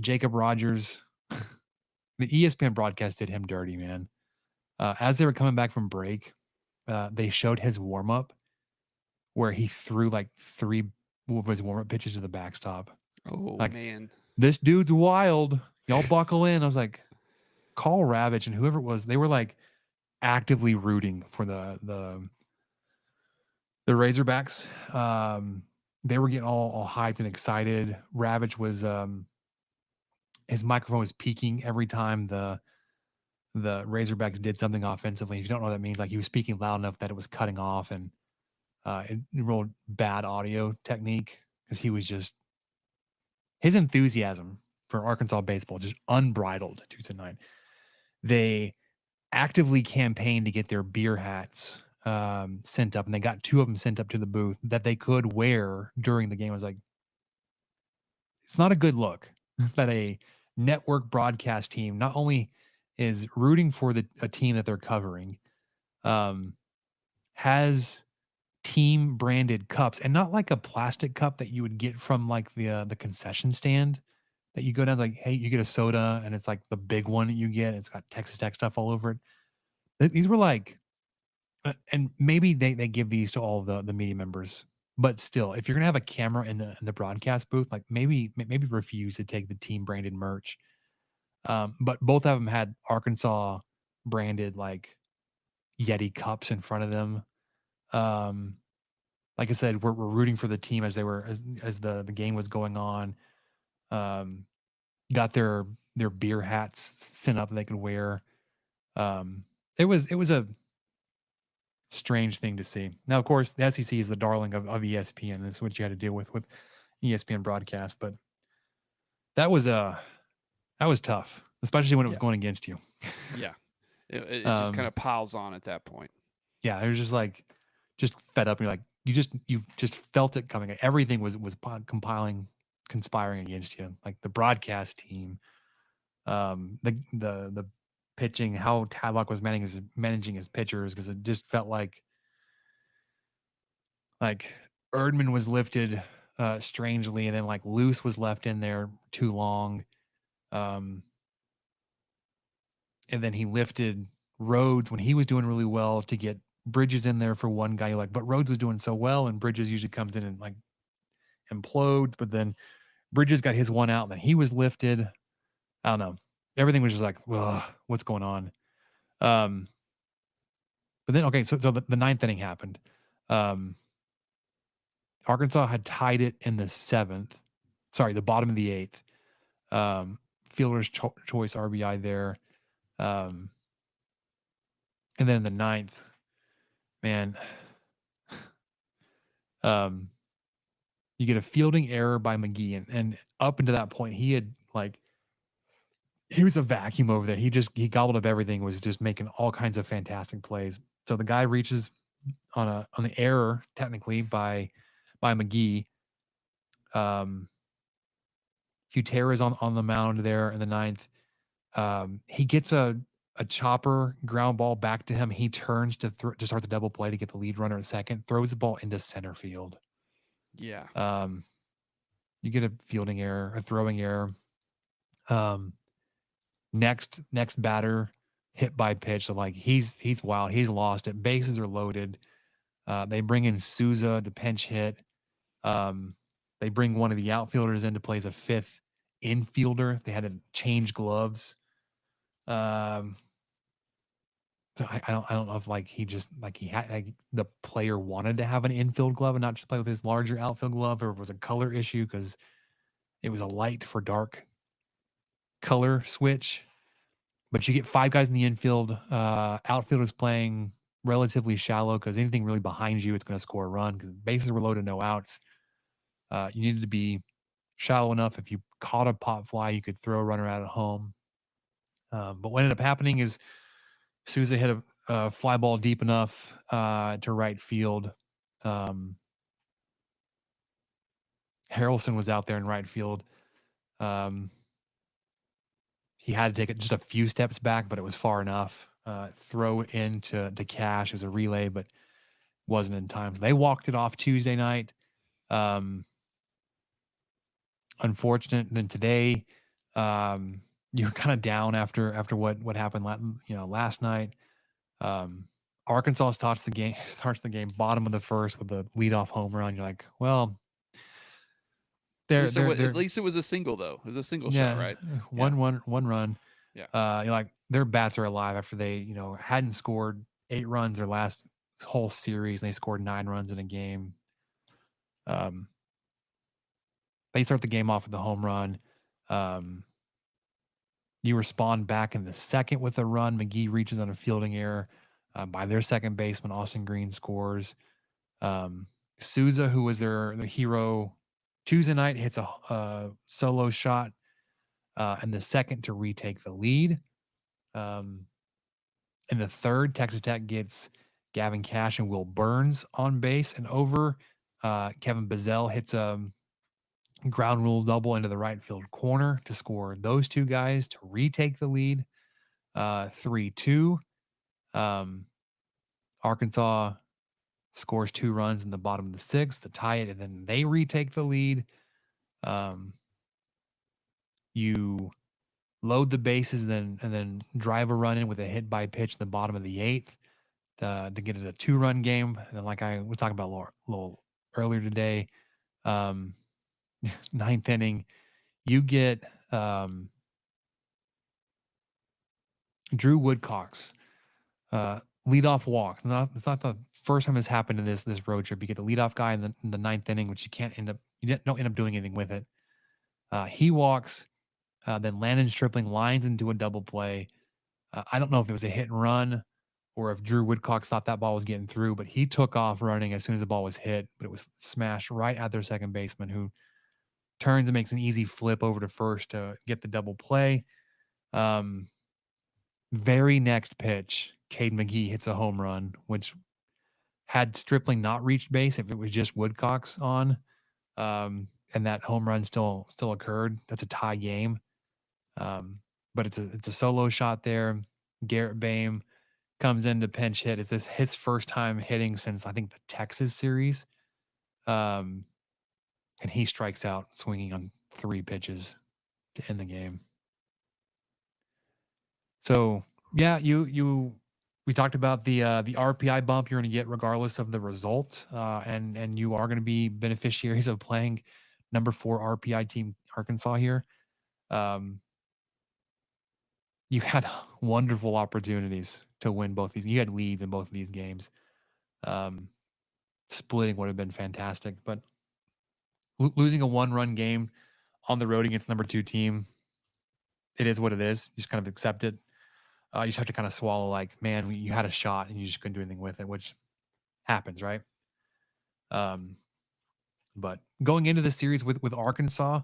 Jacob Rogers, the ESPN broadcast did him dirty, man. As they were coming back from break, they showed his warm up where he threw like 3 of his warm up pitches to the backstop. Oh, like, man. This dude's wild. Y'all buckle in. I was like, call Ravitch and whoever it was. They were like actively rooting for the Razorbacks. They were getting all hyped and excited. Ravitch was his microphone was peaking every time the Razorbacks did something offensively. If you don't know what that means, like he was speaking loud enough that it was cutting off, and it real bad audio technique because he was just his enthusiasm for Arkansas baseball just unbridled Tuesday night. They actively campaigned to get their beer hats sent up, and they got 2 of them sent up to the booth that they could wear during the game. I was like, it's not a good look that a network broadcast team not only is rooting for a team that they're covering, has team branded cups, and not like a plastic cup that you would get from like the concession stand that you go down, like, hey, you get a soda and it's like the big one that you get. It's got Texas Tech stuff all over it. These were like, and maybe they give these to all the media members, but still, if you're gonna have a camera in the broadcast booth, like maybe refuse to take the team branded merch. But both of them had Arkansas branded like Yeti cups in front of them. Like I said, we're rooting for the team as they were as the game was going on. Got their beer hats sent up that they could wear. It was a strange thing to see. Now, of course, the SEC is the darling of ESPN. That's what you had to deal with ESPN broadcast. But that was tough, especially when it was going against you. Yeah, it just kind of piles on at that point. Yeah, it was just fed up. And you're like, you've just felt it coming. Everything was conspiring against you. Like the broadcast team, the pitching, how Tadlock was managing his pitchers, because it just felt like Erdman was lifted strangely, and then like Luce was left in there too long, and then he lifted Rhodes when he was doing really well to get Bridges in there for one guy. You're like, but Rhodes was doing so well, and Bridges usually comes in and like implodes, but then Bridges got his one out, and then he was lifted. I don't know. Everything was just like, what's going on? But then, okay, so the ninth inning happened. Arkansas had tied it in the 7th. Sorry, the bottom of the 8th. Fielder's choice RBI there. And then in the 9th, man, you get a fielding error by McGee. And up until that point, he was a vacuum over there. He gobbled up everything, was just making all kinds of fantastic plays. So the guy reaches on an error, technically, by McGee. Hutera's on the mound there in the 9th. He gets a chopper ground ball back to him. He turns to start the double play to get the lead runner at second, throws the ball into center field. Yeah. You get a fielding error, a throwing error. Next batter hit by pitch. So like he's wild. He's lost it. Bases are loaded. They bring in Souza to pinch hit. They bring one of the outfielders in to play as a 5th infielder. They had to change gloves. So I don't know if like he just like he had like the player wanted to have an infield glove and not just play with his larger outfield glove, or if it was a color issue because it was a light for dark color switch. But you get 5 guys in the infield. Outfield is playing relatively shallow because anything really behind you, it's going to score a run because bases were loaded, no outs. You needed to be shallow enough. If you caught a pop fly, you could throw a runner out at home. But what ended up happening is Souza hit a fly ball deep enough to right field. Harrelson was out there in right field. He had to take it just a few steps back, but it was far enough. Throw into Cash. It was a relay, but wasn't in time. So they walked it off Tuesday night. unfortunate. Then today, you're kind of down after what happened last night. Arkansas starts the game bottom of the first with the leadoff home run. You're like, well, At least it was a single though. It was a single shot, right? one run. Yeah. You're like, their bats are alive after they hadn't scored 8 runs their last whole series, and they scored 9 runs in a game. They start the game off with a home run. You respond back in the second with a run. McGee reaches on a fielding error by their second baseman. Austin Green scores. Souza, who was their hero Tuesday night, hits a solo shot in the second to retake the lead. In the third, Texas Tech gets Gavin Cash and Will Burns on base and over. Kevin Bazell hits a ground rule double into the right field corner to score those 2 guys to retake the lead. 3-2. Arkansas scores 2 runs in the bottom of the 6th to tie it, and then they retake the lead. You load the bases and then drive a run in with a hit by pitch in the bottom of the 8th to get it a 2-run game. And then, like I was talking about a little earlier today, 9th inning, you get Drew Woodcock's leadoff walk. It's not the first time it's happened in this road trip. You get the leadoff guy in the 9th inning, which you don't end up doing anything with it. He walks. Then Landon Stripling lines into a double play. I don't know if it was a hit and run or if Drew Woodcock thought that ball was getting through, but he took off running as soon as the ball was hit, but it was smashed right at their second baseman, who turns and makes an easy flip over to first to get the double play. Very next pitch, Cade McGee hits a home run, which had Stripling not reached base, if it was just Woodcock's on, and that home run still occurred, that's a tie game. But it's a solo shot there. Garrett Bame comes in to pinch hit. It's his first time hitting since, I think, the Texas series. And he strikes out swinging on 3 pitches to end the game. So yeah, we talked about the RPI bump you're going to get regardless of the result, and you are going to be beneficiaries of playing number 4 RPI team Arkansas here. You had wonderful opportunities to win both these. You had leads in both of these games. Splitting would have been fantastic, but losing a 1-run game on the road against number 2 team, it is what it is. You just kind of accept it. You just have to kind of swallow, like, man, you had a shot and you just couldn't do anything with it, which happens, right? But going into the series with Arkansas,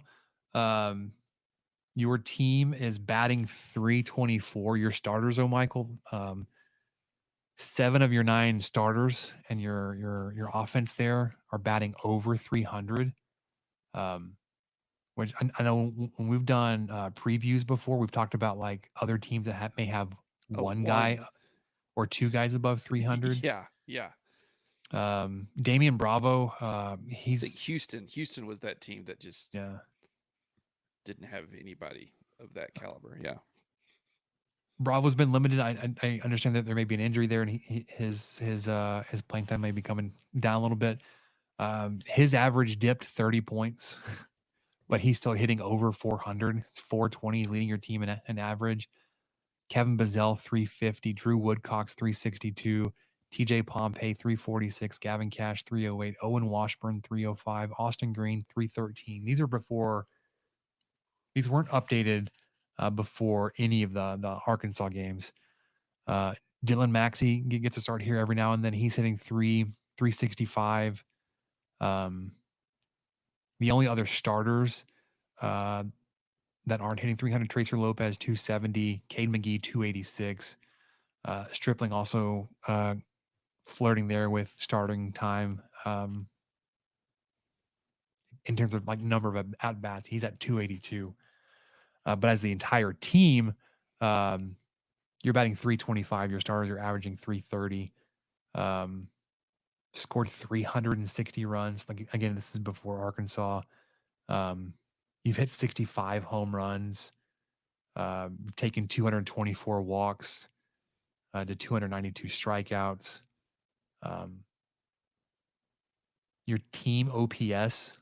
your team is batting .324. Your starters, Michael, 7 of your 9 starters and your offense there are batting over 300. Which I know when we've done previews before, we've talked about like other teams that may have one guy or 2 guys above 300. Yeah. Damian Bravo, he's I think Houston was that team that just didn't have anybody of that caliber. Yeah. Bravo's been limited. I understand that there may be an injury there, and his playing time may be coming down a little bit. His average dipped 30 points, but he's still hitting over 400. 420. He's leading your team in average. Kevin Bazell 350. Drew Woodcock's 362. TJ Pompey 346. Gavin Cash 308. Owen Washburn 305. Austin Green 313. These weren't updated before any of the Arkansas games. Dylan Maxey gets a start here every now and then. He's hitting 365. The only other starters that aren't hitting 300, Tracer Lopez 270, Cade McGee 286. Stripling also flirting there with starting time. In terms of like number of at bats, he's at 282. But as the entire team, you're batting 325. Your starters are averaging 330. Scored 360 runs. Like, again, this is before Arkansas. You've hit 65 home runs, taken 224 walks to 292 strikeouts. Your team OPS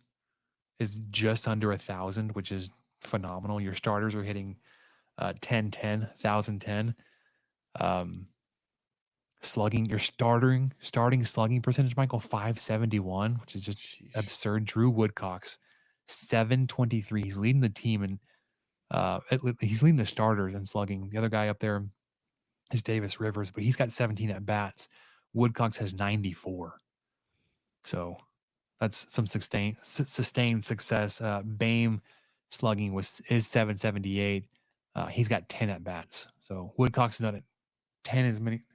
is just under 1,000, which is phenomenal. Your starters are hitting 1010, 1,010. Slugging, your starting slugging percentage, Michael, 571, which is just Sheesh. absurd. Drew Woodcock's 723. He's leading the team, and he's leading the starters in slugging. The other guy up there is Davis Rivers, but he's got 17 at bats. Woodcock's has 94. So that's some sustained success. Bame slugging is 778. He's got 10 at bats. So Woodcock's done it 10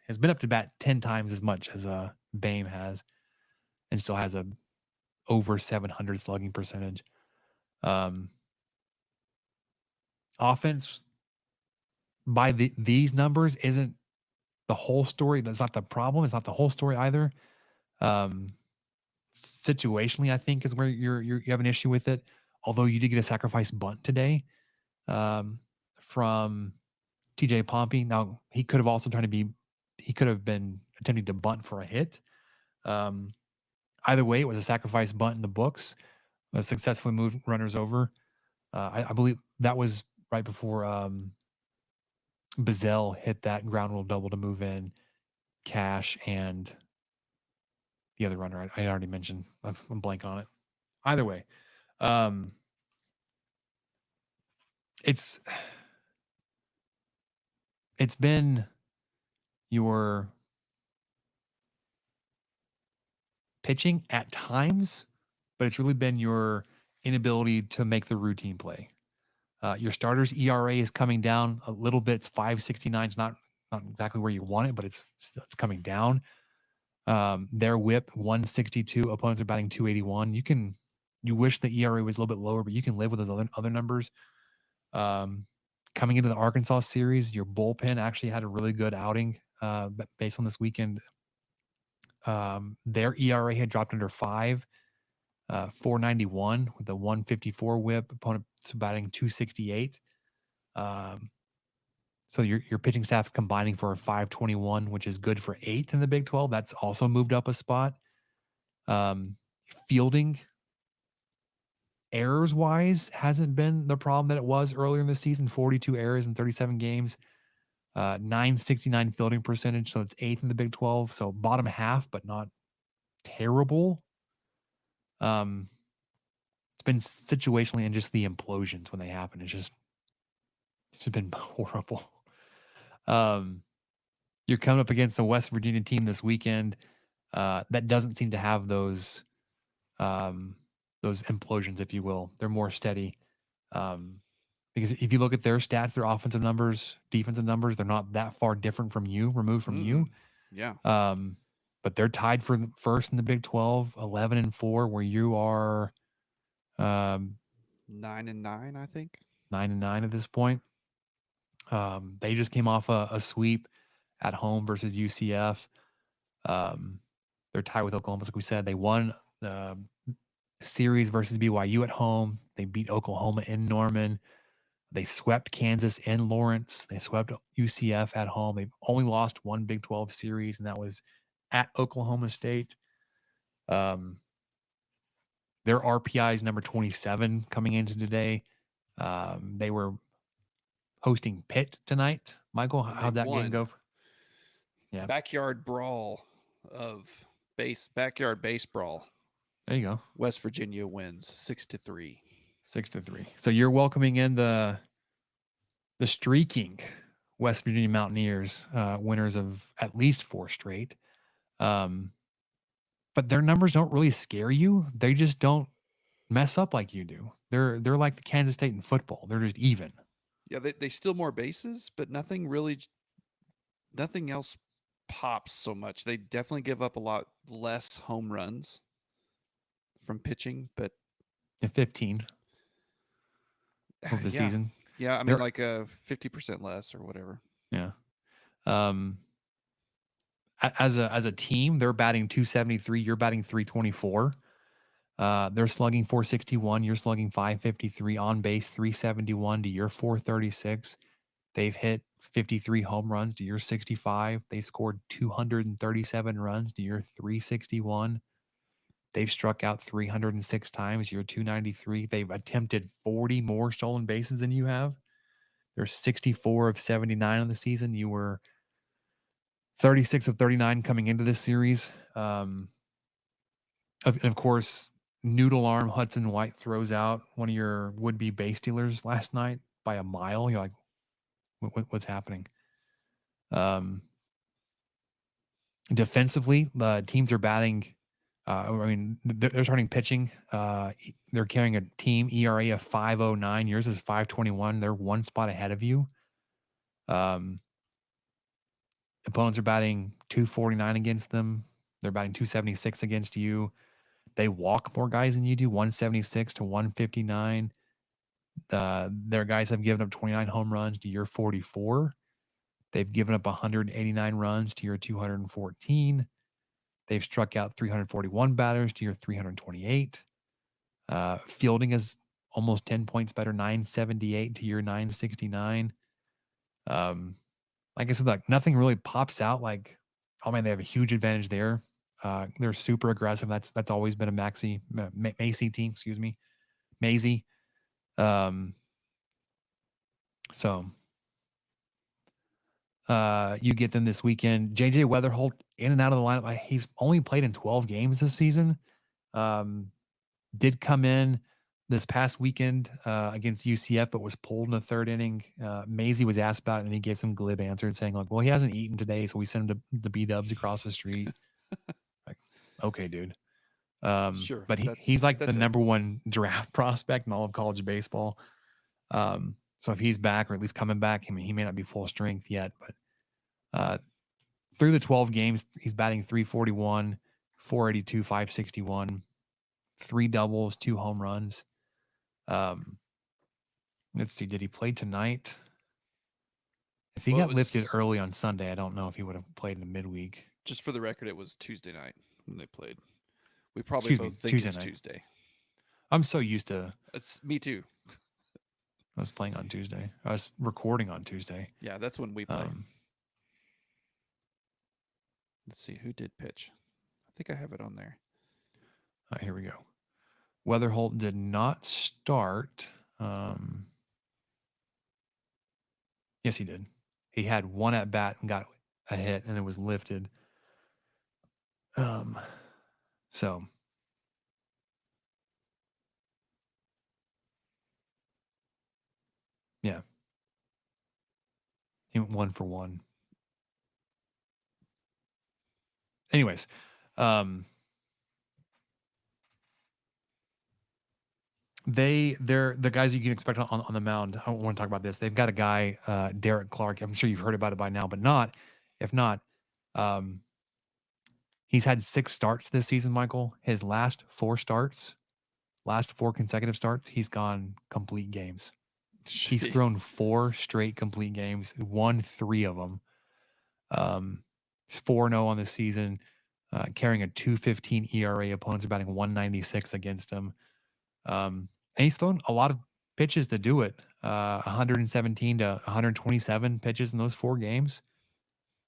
has been up to bat 10 times as much as Bame has, and still has a over 700 slugging percentage. Offense by these numbers isn't the whole story. That's not the problem. It's not the whole story either. Situationally, I think is where you have an issue with it. Although you did get a sacrifice bunt today from TJ Pompey. Now he could have also he could have been attempting to bunt for a hit. Either way, it was a sacrifice bunt in the books. Successfully moved runners over. I believe that was right before Bazell hit that ground rule double to move in Cash and the other runner I already mentioned. I'm blank on it. Either way, it's been your pitching at times, but it's really been your inability to make the routine play. Your starters ERA is coming down a little bit. It's 5.69. It's not exactly where you want it, but it's coming down. Their WHIP 162. Opponents are batting 281. You wish the ERA was a little bit lower, but you can live with those other numbers. Coming into the Arkansas series, your bullpen actually had a really good outing. But based on this weekend, their ERA had dropped under 5, 491 with a 154 WHIP. Opponents batting 268. So your pitching staff's combining for a 521, which is good for 8th in the Big 12. That's also moved up a spot. Fielding errors wise hasn't been the problem that it was earlier in the season. 42 errors in 37 games. 969 fielding percentage, so it's 8th in the Big 12. So bottom half, but not terrible. It's been situationally and just the implosions when they happen. It's just been horrible. You're coming up against a West Virginia team this weekend that doesn't seem to have those implosions, if you will. They're more steady. Because if you look at their stats, their offensive numbers, defensive numbers, they're not that far different from you, removed from you. Yeah. But they're tied for first in the Big 12, 11-4, where you are 9-9, I think. 9-9 at this point. They just came off a sweep at home versus UCF. They're tied with Oklahoma, like we said. They won the series versus BYU at home. They beat Oklahoma in Norman. They swept Kansas in Lawrence. They swept UCF at home. They've only lost one Big 12 series, and that was at Oklahoma State. Their RPI is number 27 coming into today. They were hosting Pitt tonight. Michael, how'd that game go? Yeah. Backyard brawl of backyard base brawl. There you go. West Virginia wins 6-3. 6-3. So you're welcoming in the streaking West Virginia Mountaineers, winners of at least 4 straight. But their numbers don't really scare you. They just don't mess up like you do. They're like the Kansas State in football. They're just even. Yeah, they steal more bases, but nothing else pops so much. They definitely give up a lot less home runs from pitching, but 15 of the season. Yeah, I mean, like 50% less or whatever. Yeah. As a team, they're batting 273. You're batting 324. They're slugging 461. You're slugging 553. On base 371 to your 436. They've hit 53 home runs to your 65. They scored 237 runs to your 361. They've struck out 306 times. You're 293. They've attempted 40 more stolen bases than you have. They're 64 of 79 on the season. You were 36 of 39 coming into this series. Of course, noodle arm Hudson White throws out one of your would-be base stealers last night by a mile. You're like, what's happening? Defensively, the teams are batting. They're starting pitching. They're carrying a team ERA of 5.09. Yours is 5.21. They're one spot ahead of you. Opponents are batting 249 against them. They're batting 276 against you. They walk more guys than you do, 176 to 159. Their guys have given up 29 home runs to your 44. They've given up 189 runs to your 214. They've struck out 341 batters to your 328. Fielding is almost 10 points better, 978 to your 969. Like I said, like nothing really pops out. Like, oh man, they have a huge advantage there. They're super aggressive. That's always been a Macy team. Excuse me, Maisie. So you get them this weekend. JJ Weatherholt in and out of the lineup. He's only played in 12 games this season. Did come in this past weekend against UCF, but was pulled in the third inning. Maisie was asked about it, and he gave some glib answer saying, like, well, he hasn't eaten today, so we sent him to the B-dubs across the street. Like, okay, dude. Sure. But he's like the number one draft prospect in all of college baseball. So if he's back, or at least coming back, I mean, he may not be full strength yet, but through the 12 games, he's batting 341, 482, 561, 3 doubles, 2 home runs. Let's see, did he play tonight? If he got lifted early on Sunday, I don't know if he would have played in the midweek. Just for the record, it was Tuesday night when they played. We probably both think it's Tuesday. I'm so used to. It's me too. I was playing on Tuesday. I was recording on Tuesday. Yeah, that's when we play. Let's see who did pitch. I think I have it on there. All right, here we go. Weatherholt did not start. Yes, he did. He had one at bat and got a hit, and it was lifted. So yeah, he went 1 for 1. Anyways, they're the guys you can expect on the mound. I don't want to talk about this. They've got a guy, Derek Clark. I'm sure you've heard about it by now, but if not, he's had 6 starts this season, Michael. His last 4 consecutive starts, he's gone complete games. He's thrown 4 straight complete games, won 3 of them. He's 4-0 on the season, carrying a 2.15 ERA. Opponents are batting 196 against him. And he's thrown a lot of pitches to do it. 117 to 127 pitches in those 4 games.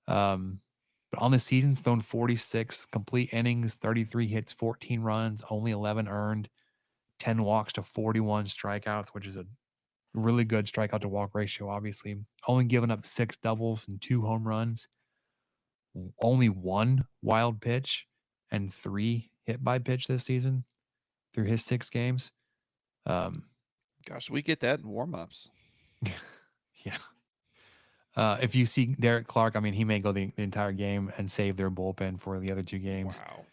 But on the season, he's thrown 46 complete innings, 33 hits, 14 runs, only 11 earned, 10 walks to 41 strikeouts, which is a really good strikeout to walk ratio, obviously. Only given up 6 doubles and 2 home runs. Only 1 wild pitch and 3 hit by pitch this season through his 6 games. Gosh, we get that in warm-ups. Yeah. If you see Derek Clark, I mean, he may go the entire game and save their bullpen for the other 2 games. Wow.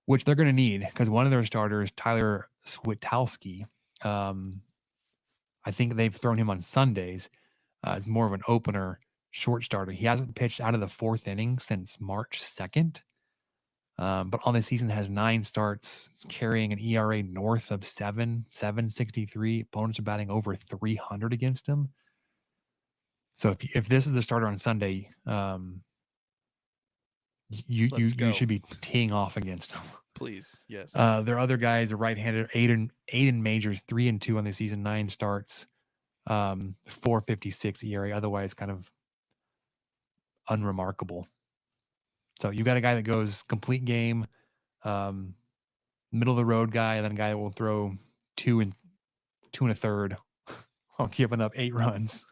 Which they're going to need, because one of their starters, Tyler Switalski, I think they've thrown him on Sundays as more of an opener short starter. He hasn't pitched out of the 4th inning since March 2nd. But on the season has 9 starts, carrying an ERA north of 7.63. Opponents are batting over 300 against him. So if this is the starter on Sunday, you should be teeing off against him. Please, yes. Their other guys are right-handed. Aiden Majors 3-2 on the season, 9 starts, 4.56 ERA. Otherwise, kind of unremarkable. So you got a guy that goes complete game, middle of the road guy, and then a guy that will throw 2 1/3 while giving up 8 runs.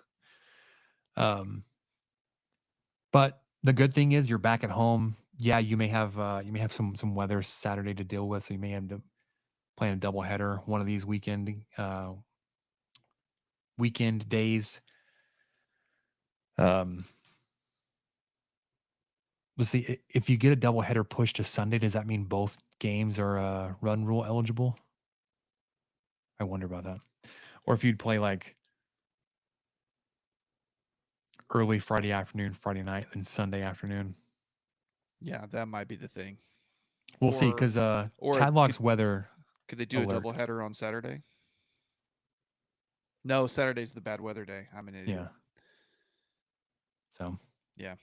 But the good thing is you're back at home. Yeah, you may have some weather Saturday to deal with, so you may end up playing a doubleheader one of these weekend days. Let's see, if you get a doubleheader pushed to Sunday, does that mean both games are run rule eligible? I wonder about that. Or if you'd play like early Friday afternoon, Friday night, and Sunday afternoon. Yeah, that might be the thing. We'll see, because Tadlock's weather. Could they do alert. a doubleheader on Saturday? No, Saturday's the bad weather day. I'm an idiot. Yeah. So. Yeah.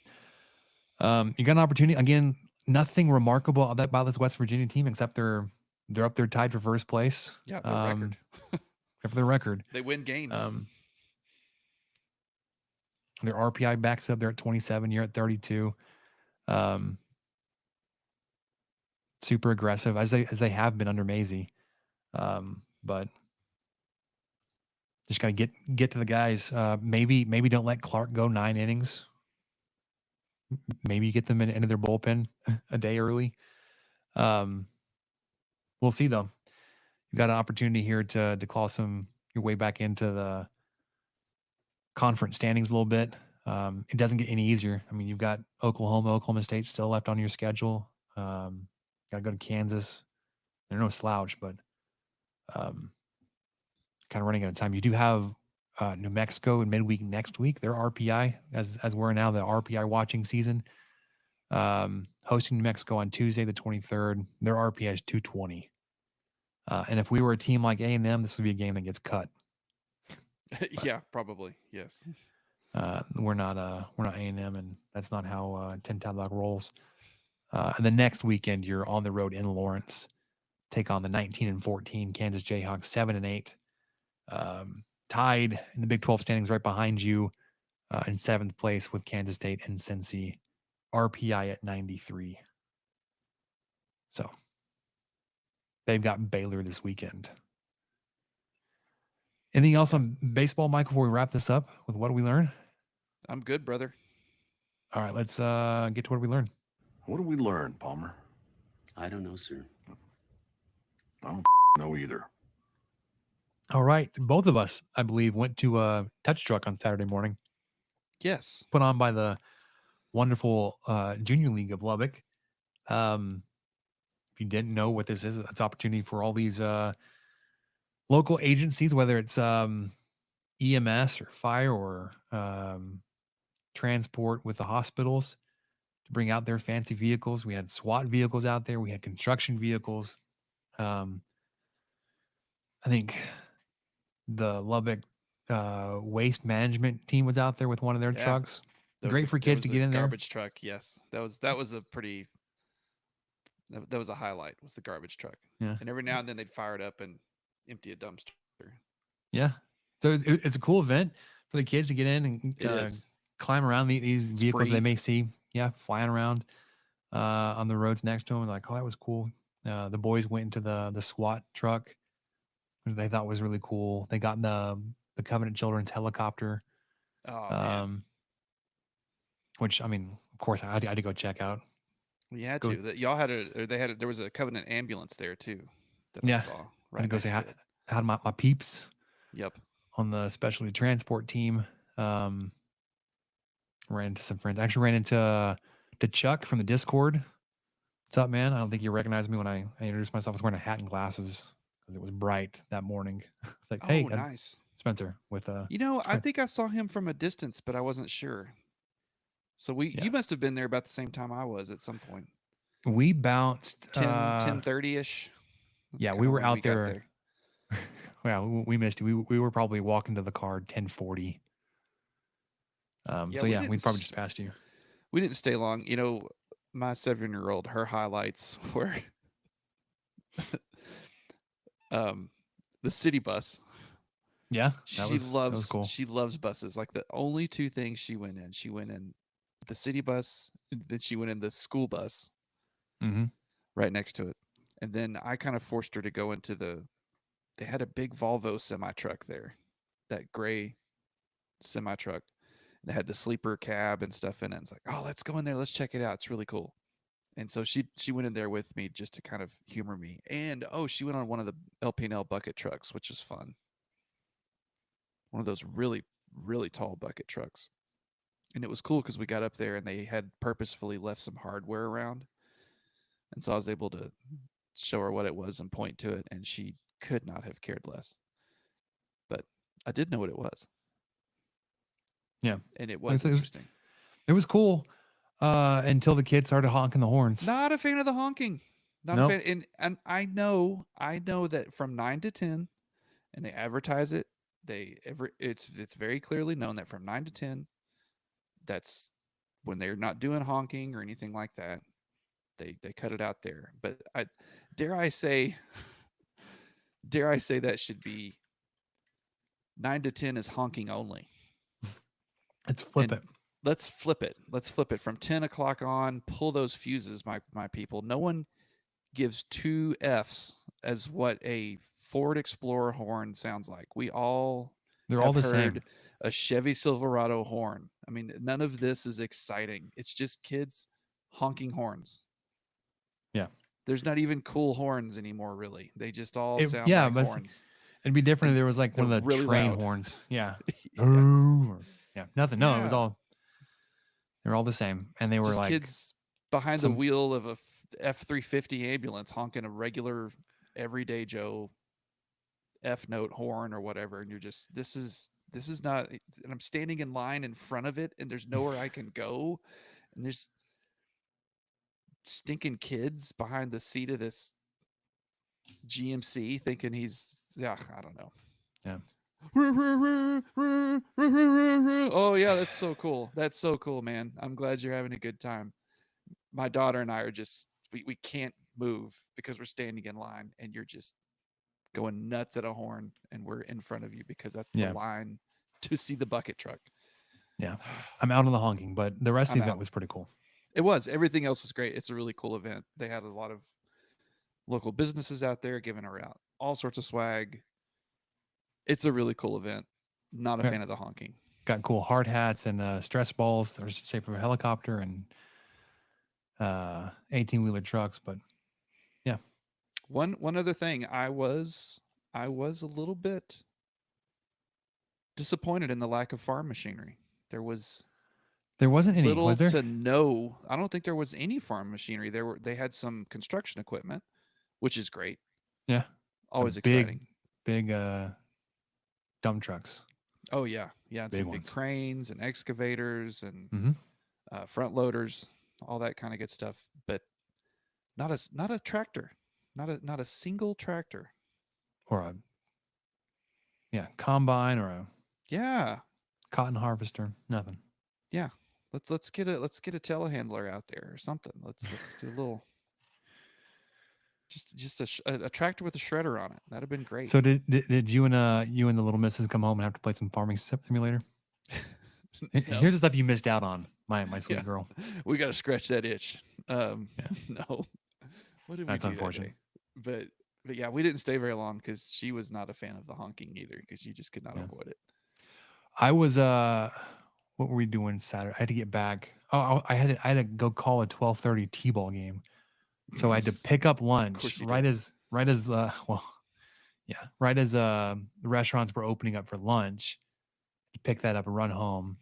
You got an opportunity again. Nothing remarkable about this West Virginia team except they're up there tied for first place. Yeah, their record. Except for their record. They win games. Their RPI backs up. They're at 27. You're at 32. Super aggressive as they have been under Maisie. But just gotta get to the guys. Maybe don't let Clark go 9 innings. Maybe you get them into their bullpen a day early. We'll see though. You've got an opportunity here to claw your way back into the conference standings a little bit. It doesn't get any easier. I mean, you've got Oklahoma State still left on your schedule. Got to go to Kansas. They're no slouch, but kind of running out of time. You do have New Mexico in midweek next week. Their RPI, as we're now the RPI watching season, hosting New Mexico on Tuesday the 23rd. Their RPI is 220. And if we were a team like A&M, this would be a game that gets cut. Yeah, probably. Yes. We're not A&M, and that's not how Tim Tadlock rolls. And the next weekend, you're on the road in Lawrence, take on the 19-14 Kansas Jayhawks, 7-8, tied in the Big 12 standings right behind you in 7th place with Kansas State and Cincy, RPI at 93. So they've got Baylor this weekend. Anything else on baseball, Michael, before we wrap this up with what we learned? I'm good, brother. All right, let's get to what we learned. What did we learn, Palmer? I don't know, sir. I don't know either. All right. Both of us, I believe, went to a touch truck on Saturday morning. Yes. Put on by the wonderful Junior League of Lubbock. If you didn't know what this is, it's an opportunity for all these local agencies, whether it's EMS or fire or transport with the hospitals, to bring out their fancy vehicles. We had SWAT vehicles out there. We had construction vehicles. I think the Lubbock waste management team was out there with one of their trucks. Great for kids to get in there. Garbage truck, yes. That was a pretty. That was a highlight. Was the garbage truck? Yeah. And every now and then they'd fire it up and empty a dumpster. Yeah. So it's a cool event for the kids to get in and climb around these vehicles they may see. Yeah, flying around on the roads next to them. Like, oh, that was cool. The boys went into the SWAT truck, which they thought was really cool. They got in the Covenant Children's helicopter. Oh, man. Which, I mean, of course, I had to go check out. We had to. That y'all had there was a Covenant ambulance there too. That I saw. Right. I had to go say I had my peeps. Yep. On the specialty transport team. Ran into some friends. Actually ran into Chuck from the Discord. What's up, man? I don't think you recognized me when I introduced myself. I was wearing a hat and glasses because it was bright that morning. It's like, hey, nice. Spencer with I think I saw him from a distance, but I wasn't sure. So you must have been there about the same time I was at some point. We bounced 10:30ish. Yeah, we were out there. Well, we missed it. We were probably walking to the car 10:40. We probably just passed you. We didn't stay long. My 7-year-old, her highlights were the city bus. Yeah, that was cool. She loves buses. Like the only two things she went in the city bus, then she went in the school bus Mm-hmm. right next to it. And then I kind of forced her to go into they had a big Volvo semi truck there, that gray semi truck. They had the sleeper cab and stuff in it. It's like, oh, let's go in there. Let's check it out. It's really cool. And so she went in there with me just to kind of humor me. And she went on one of the LP&L bucket trucks, which is fun. One of those really, really tall bucket trucks. And it was cool because we got up there and they had purposefully left some hardware around. And so I was able to show her what it was and point to it, and she could not have cared less. But I did know what it was. Yeah. And it was interesting. It was cool until the kids started honking the horns. Not a fan of the honking. Not a fan. And I know that from 9 to 10, and they advertise it, it's very clearly known that from 9 to 10, that's when they're not doing honking or anything like that. They cut it out there. But dare I say that should be 9 to 10 is honking only. Let's flip it. Let's flip it. Let's flip it from 10 o'clock on. Pull those fuses, my people. No one gives two F's as what a Ford Explorer horn sounds like. They're all the same. A Chevy Silverado horn. I mean, none of this is exciting. It's just kids honking horns. Yeah. There's not even cool horns anymore, really. They just all sound like horns. It'd be different if there was like one of the really train loud horns. Yeah. Yeah. Nothing. No, it was all, they were all the same. And they were just like kids behind the wheel of a F-350 ambulance honking a regular everyday Joe F-note horn or whatever. And you're just, this is not, and I'm standing in line in front of it and there's nowhere I can go. And there's stinking kids behind the seat of this GMC thinking I don't know. Yeah. Oh yeah, that's so cool. That's so cool, man. I'm glad you're having a good time. My daughter and I are just we can't move because we're standing in line and you're just going nuts at a horn and we're in front of you because that's the line to see the bucket truck. Yeah. I'm out on the honking, but the rest of the event was pretty cool. It was. Everything else was great. It's a really cool event. They had a lot of local businesses out there giving her out all sorts of swag. It's a really cool event. Not a fan of the honking. Got cool hard hats and stress balls. There's the shape of a helicopter and 18-wheeler trucks. But yeah. One other thing, I was a little bit disappointed in the lack of farm machinery. There wasn't any. Was there? To know. I don't think there was any farm machinery. They had some construction equipment, which is great. Yeah. Always exciting. Big dump trucks. Oh yeah. Yeah. And big cranes and excavators and front loaders, all that kind of good stuff. But not a tractor. Not a single tractor. Or a combine or a cotton harvester. Nothing. Yeah. Let's get a telehandler out there or something. Let's do a little just a tractor with a shredder on it. That'd have been great. So did you and the little missus come home and have to play some farming simulator? No. Here's the stuff you missed out on, my sweet girl. We got to scratch that itch. No. What did we That's do unfortunate. That day? But yeah, we didn't stay very long because she was not a fan of the honking either because you just could not avoid it. I was what were we doing Saturday? I had to get back. Oh, I had to go call a 12:30 T-ball game. So I had to pick up lunch right as the restaurants were opening up for lunch. Pick that up and run home.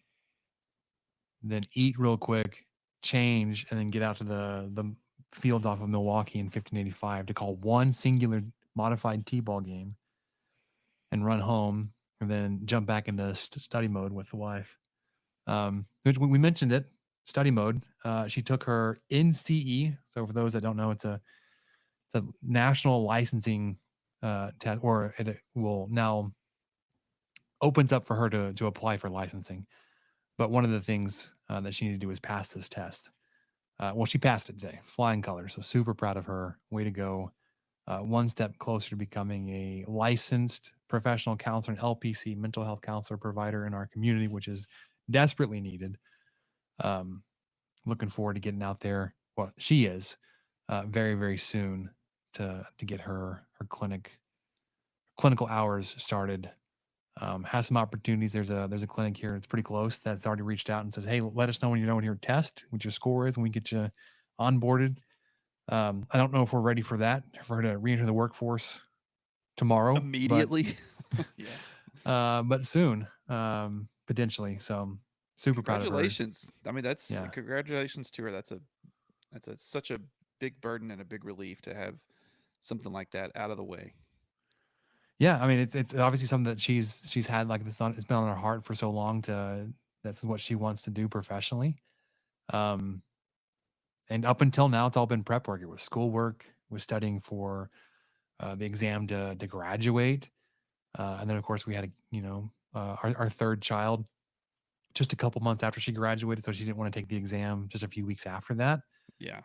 Then eat real quick, change, and then get out to the field off of Milwaukee in 1585 to call one singular modified T-ball game and run home and then jump back into study mode with the wife. We mentioned it, study mode. She took her NCE. So for those that don't know, it's a national licensing test, or it will now opens up for her to apply for licensing. But one of the things that she needed to do was pass this test. Well, she passed it today, flying colors. So super proud of her. Way to go. one step closer to becoming a licensed professional counselor, an LPC, mental health counselor provider in our community, which is desperately needed. Looking forward to getting out there. Well, she is very, very soon to get her clinical hours started. Has some opportunities. There's a clinic here. It's pretty close that's already reached out and says, hey, let us know when you're done with your test, what your score is, and we get you onboarded. I don't know if we're ready for that, for her to re-enter the workforce tomorrow. Immediately. Yeah. But soon, potentially. So super proud of her. Congratulations. I mean, congratulations to her. That's such a big burden and a big relief to have something like that out of the way. Yeah, I mean, it's obviously something that she's had like this on. It's been on her heart for so long. That's what she wants to do professionally. And up until now, it's all been prep work. It was schoolwork. It was studying for the exam to graduate. And then of course we had our third child just a couple months after she graduated, so she didn't want to take the exam just a few weeks after that. Yeah.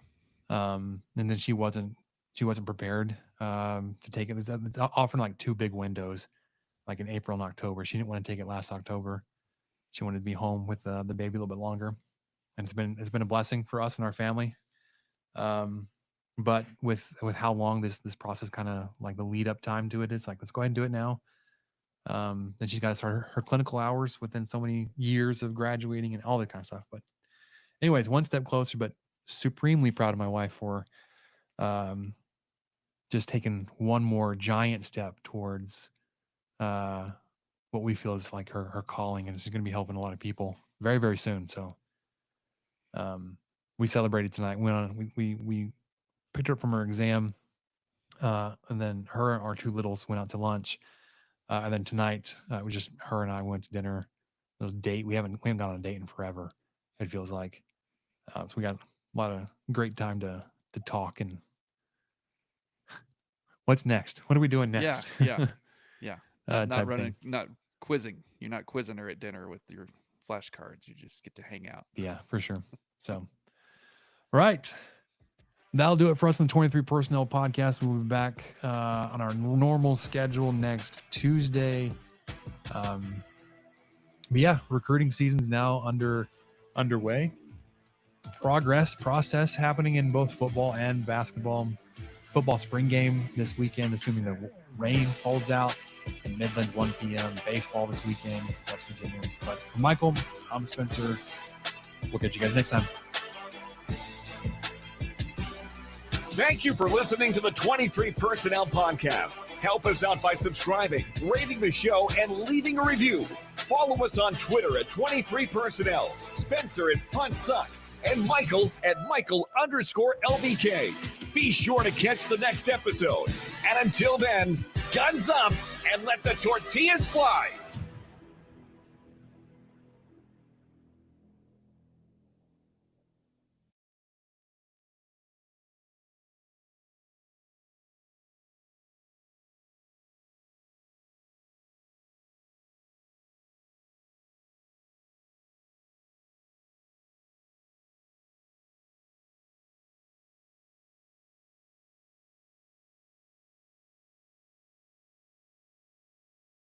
And then she wasn't prepared to take it. It's often like 2 big windows, like in April and October. She didn't want to take it last October. She wanted to be home with the baby a little bit longer, and it's been a blessing for us and our family. But with how long this process, kind of like the lead up time to it, is like, let's go ahead and do it now. Then she's got to start her clinical hours within so many years of graduating and all that kind of stuff. But anyways, one step closer, but supremely proud of my wife for just taking one more giant step towards what we feel is like her calling, and she's going to be helping a lot of people very, very soon. So we celebrated tonight. We picked her up from her exam, and then her and our 2 littles went out to lunch. And then tonight, it was just her and I went to dinner. It was a date. We haven't gone on a date in forever, it feels like. So we got a lot of great time to talk. And what's next? What are we doing next? Yeah. Not quizzing. You're not quizzing her at dinner with your flashcards. You just get to hang out. Yeah, for sure. So, right. That'll do it for us on the 23 Personnel Podcast. We'll be back on our normal schedule next Tuesday. But yeah, recruiting season's now underway. Process happening in both football and basketball. Football spring game this weekend, assuming the rain holds out in Midland, 1 p.m. Baseball this weekend, West Virginia. But for Michael, I'm Spencer. We'll catch you guys next time. Thank you for listening to the 23 Personnel Podcast. Help us out by subscribing, rating the show, and leaving a review. Follow us on Twitter at 23 Personnel, Spencer at Punt Suck, and Michael at Michael_LBK. Be sure to catch the next episode. And until then, guns up and let the tortillas fly.